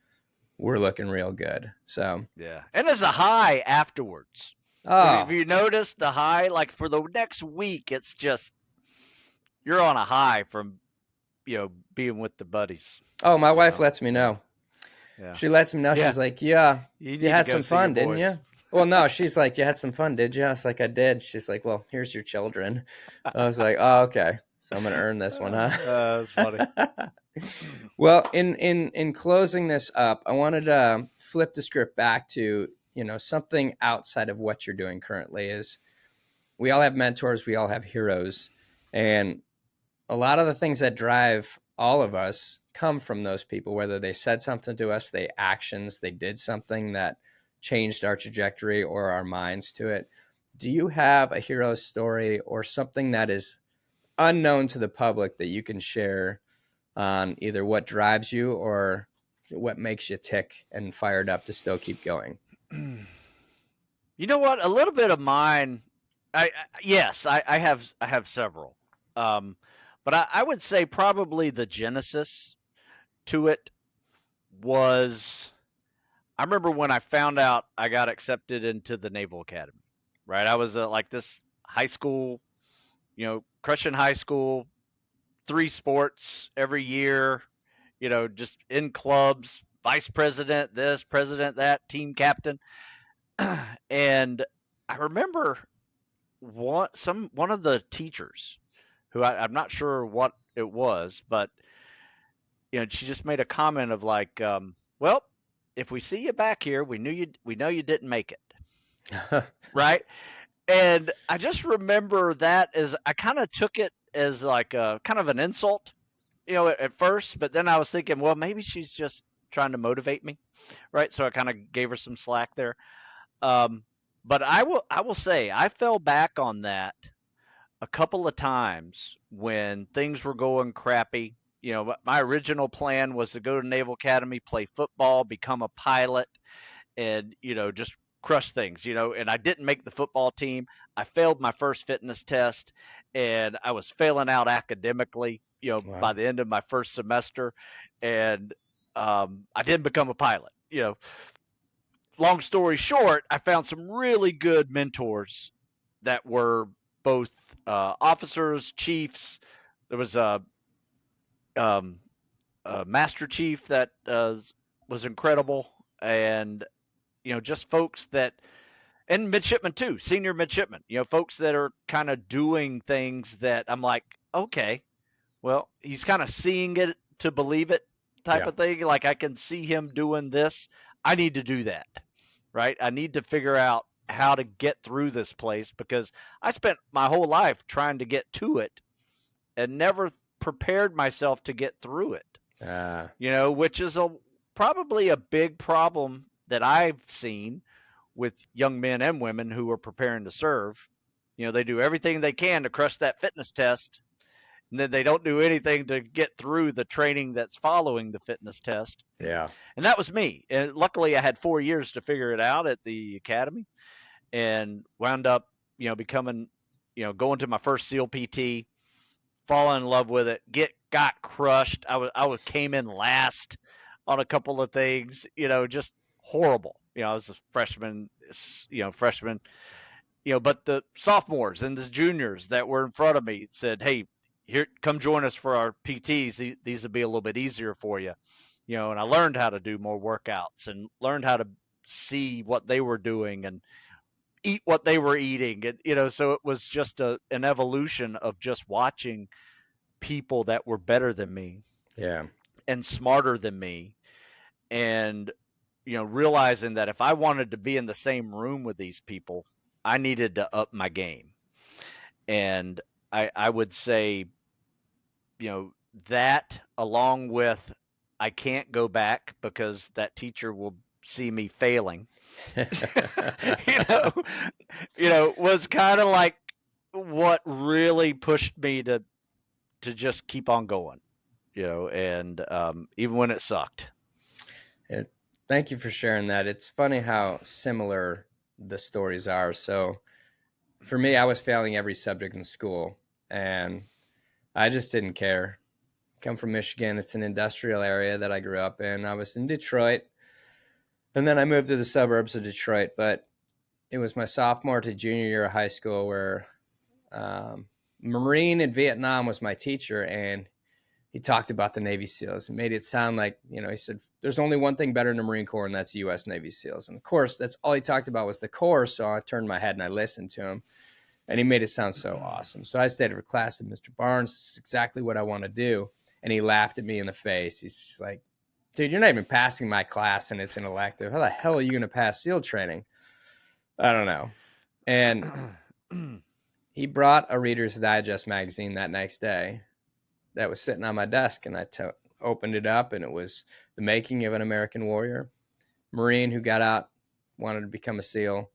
we're looking real good. So yeah. And there's a high afterwards. Oh, have you noticed the high? Like for the next week, it's just, you're on a high from, you know, being with the buddies. Oh, my wife lets me know. Yeah. She lets me know. Yeah. She's like, yeah, you had some fun, didn't you? Well, no, she's like, you had some fun, did you? I was like, I did. She's like, well, here's your children. I was like, oh, okay. So I'm going to earn this one, huh? That's funny. Well, in closing this up, I wanted to flip the script back to, you know, something outside of what you're doing currently. Is we all have mentors, we all have heroes, and a lot of the things that drive all of us come from those people, whether they said something to us, they did something that changed our trajectory or our minds to it. Do you have a hero story or something that is unknown to the public that you can share on either what drives you or what makes you tick and fired up to still keep going? You know what? A little bit of mine. I have several. But I would say probably the genesis to it was, I remember when I found out I got accepted into the Naval Academy, right? I was like this high school, you know, crushing high school, 3 sports every year, just in clubs, vice president, this, president, that, team captain. And I remember one of the teachers who I'm not sure what it was, but she just made a comment of like, well, if we see you back here, we know you didn't make it. Right. And I just remember that as I kind of took it as like a kind of an insult, at first, but then I was thinking, well, maybe she's just trying to motivate me. Right. So I kind of gave her some slack there. But I will say I fell back on that a couple of times when things were going crappy. My original plan was to go to Naval Academy, play football, become a pilot, and just crush things. And I didn't make the football team. I failed my first fitness test, and I was failing out academically. Wow. By the end of my first semester, and I didn't become a pilot. Long story short, I found some really good mentors that were both officers, chiefs. There was a master chief that was incredible, and just folks that, and midshipmen too, senior midshipmen. Folks that are kind of doing things that I'm like, okay, well, he's kind of seeing it to believe it type of thing. Like I can see him doing this. I need to do that, right? I need to figure out how to get through this place because I spent my whole life trying to get to it and never prepared myself to get through it. Which is probably a big problem that I've seen with young men and women who are preparing to serve. They do everything they can to crush that fitness test, and then they don't do anything to get through the training that's following the fitness test. Yeah. And that was me. And luckily I had 4 years to figure it out at the academy and wound up, becoming, going to my first SEAL PT, fall in love with it, got crushed. I came in last on a couple of things, just horrible. I was a freshman, but the sophomores and the juniors that were in front of me said, hey, here, come join us for our PTs. These will be a little bit easier for you. And I learned how to do more workouts and learned how to see what they were doing and eat what they were eating. And, so it was just an evolution of just watching people that were better than me and smarter than me. And, realizing that if I wanted to be in the same room with these people, I needed to up my game. And I would say, that along with I can't go back because that teacher will see me failing, was kind of like what really pushed me to just keep on going, and even when it sucked. Thank you for sharing that. It's funny how similar the stories are. So for me, I was failing every subject in school and I just didn't care. Come from Michigan. It's an industrial area that I grew up in. I was in Detroit and then I moved to the suburbs of Detroit, but it was my sophomore to junior year of high school where Marine in Vietnam was my teacher, and he talked about the Navy SEALs and made it sound like, he said, there's only one thing better in the Marine Corps, and that's U.S. Navy SEALs. And of course, that's all he talked about was the Corps. So I turned my head and I listened to him, and he made it sound so awesome. So I stayed for class, and Mr. Barnes, this is exactly what I want to do. And he laughed at me in the face. He's just like, dude, you're not even passing my class, and it's an elective. How the hell are you going to pass SEAL training? I don't know. And he brought a Reader's Digest magazine that next day that was sitting on my desk, and I opened it up, and it was The Making of an American Warrior, Marine who got out, wanted to become a SEAL.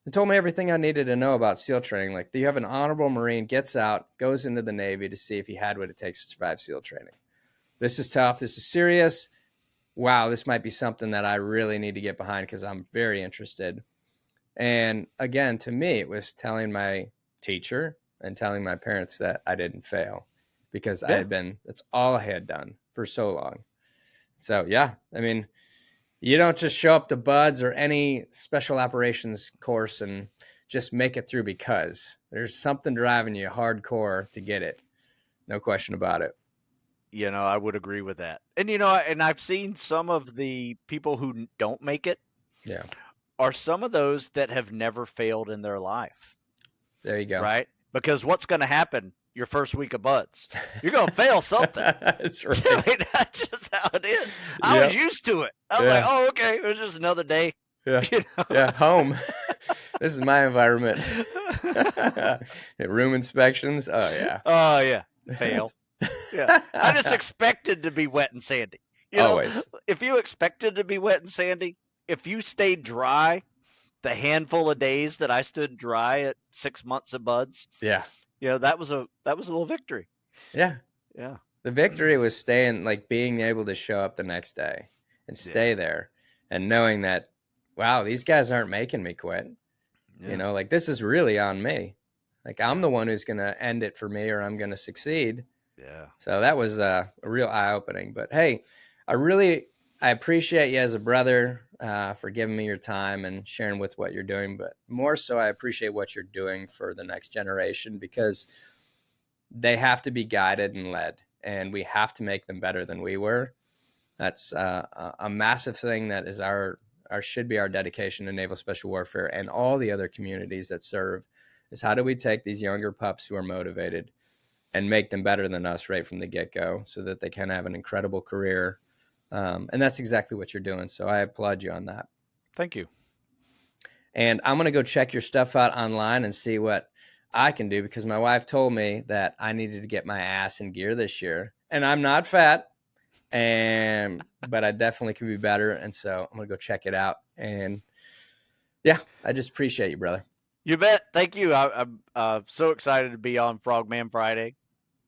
It told me everything I needed to know about SEAL training. Like, you have an honorable Marine, gets out, goes into the Navy to see if he had what it takes to survive SEAL training. This is tough. This is serious. Wow, this might be something that I really need to get behind because I'm very interested. And again, to me, it was telling my teacher and telling my parents that I didn't fail because that's all I had done for so long. So, yeah, I mean, you don't just show up to BUDS or any special operations course and just make it through because there's something driving you hardcore to get it. No question about it. I would agree with that. And and I've seen some of the people who don't make it Yeah. are some of those that have never failed in their life. There you go. Right? Because what's going to happen your first week of buds? You're going to fail something. That's right. I mean, that's just how it is. I was used to it. I was like, oh, okay, it was just another day. Yeah. Yeah. Home. This is my environment. Room inspections. Oh, yeah. Oh, yeah. Fail. Yeah. I just expected to be wet and sandy. Always. If you expected to be wet and sandy, if you stayed dry the handful of days that I stood dry at 6 months of buds, yeah, that was a little victory. Yeah. Yeah. The victory was staying, like being able to show up the next day and stay there and knowing that, wow, these guys aren't making me quit. Yeah. Like this is really on me. Like I'm the one who's going to end it for me or I'm going to succeed. Yeah. So that was a real eye-opening. But hey, I appreciate you as a brother for giving me your time and sharing with what you're doing. But more so, I appreciate what you're doing for the next generation because they have to be guided and led, and we have to make them better than we were. That's a massive thing that is should be our dedication to Naval Special Warfare and all the other communities that serve, is how do we take these younger pups who are motivated and make them better than us right from the get-go so that they can have an incredible career. And that's exactly what you're doing. So I applaud you on that. Thank you. And I'm going to go check your stuff out online and see what I can do because my wife told me that I needed to get my ass in gear this year. And I'm not fat, but I definitely could be better. And so I'm going to go check it out. And yeah, I just appreciate you, brother. You bet. Thank you. I'm so excited to be on Frogman Friday.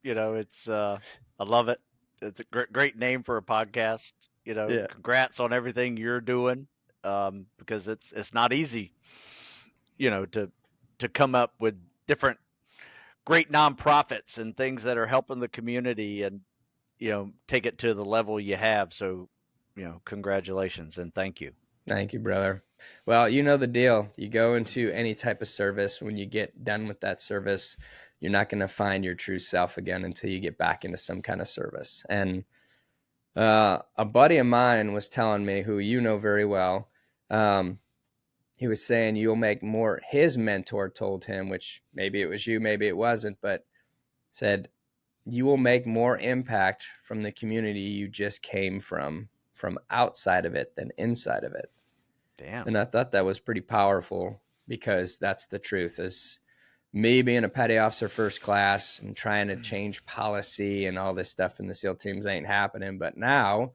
It's I love it. It's a great name for a podcast. Congrats on everything you're doing, because it's not easy, to come up with different great nonprofits and things that are helping the community and take it to the level you have. So, congratulations and thank you. Thank you, brother. Well, you know the deal. You go into any type of service. When you get done with that service, you're not going to find your true self again until you get back into some kind of service. And a buddy of mine was telling me, who you know very well, he was saying you'll make more. His mentor told him, which maybe it was you, maybe it wasn't, but said you will make more impact from the community you just came from outside of it than inside of it. Damn. And I thought that was pretty powerful because that's the truth. Is me being a petty officer first class and trying to change policy and all this stuff in the SEAL teams ain't happening. But now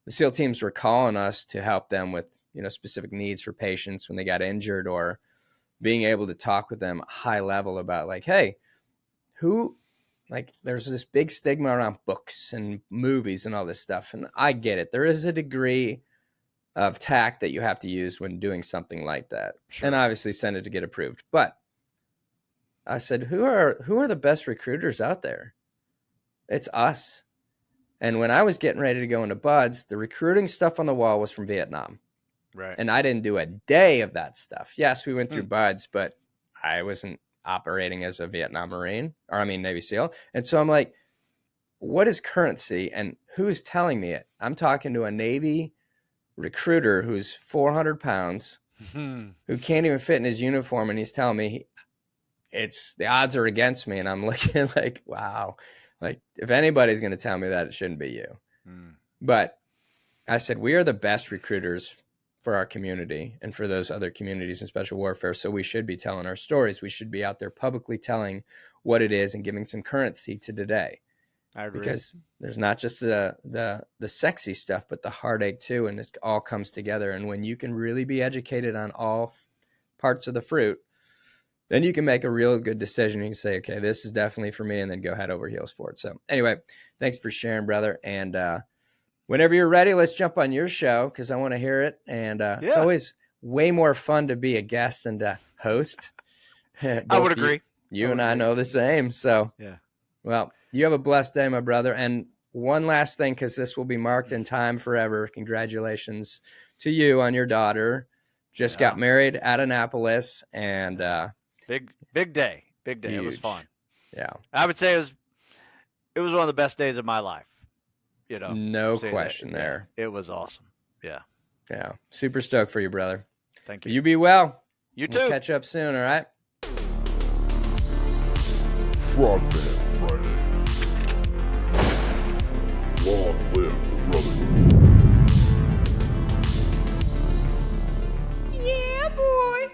the SEAL teams were calling us to help them with, specific needs for patients when they got injured, or being able to talk with them high level about like, hey, there's this big stigma around books and movies and all this stuff. And I get it. There is a degree of tact that you have to use when doing something like that. Sure. And obviously send it to get approved. But I said, who are the best recruiters out there? It's us. And when I was getting ready to go into BUDS, the recruiting stuff on the wall was from Vietnam. Right. And I didn't do a day of that stuff. Yes, we went through BUDS, but I wasn't operating as a Vietnam Marine, Navy SEAL. And so I'm like, what is currency and who's telling me it? I'm talking to a Navy recruiter who's 400 pounds, who can't even fit in his uniform. And he's telling me the odds are against me. And I'm looking like, wow, like if anybody's going to tell me that, it shouldn't be you. But I said, we are the best recruiters for our community and for those other communities in special warfare. So we should be telling our stories. We should be out there publicly telling what it is and giving some currency to today. I agree. Because there's not just the sexy stuff, but the heartache too. And it all comes together. And when you can really be educated on all parts of the fruit, then you can make a real good decision. You can say, okay, this is definitely for me, and then go head over heels for it. So anyway, thanks for sharing, brother. And whenever you're ready, let's jump on your show because I want to hear it. And it's always way more fun to be a guest than to host. I would agree. You and I know the same. So, yeah. Well, you have a blessed day, my brother. And one last thing, because this will be marked in time forever. Congratulations to you on your daughter. Just got married at Annapolis, and big day. Huge. It was fun. Yeah, I would say it was it was one of the best days of my life. You know, No say that. question Yeah, there. it was awesome. Yeah. Yeah. Super stoked for you, brother. Thank you. You be well. You We'll too. catch up soon, all right? Frogman Friday. Long live the brotherhood. Yeah, boy.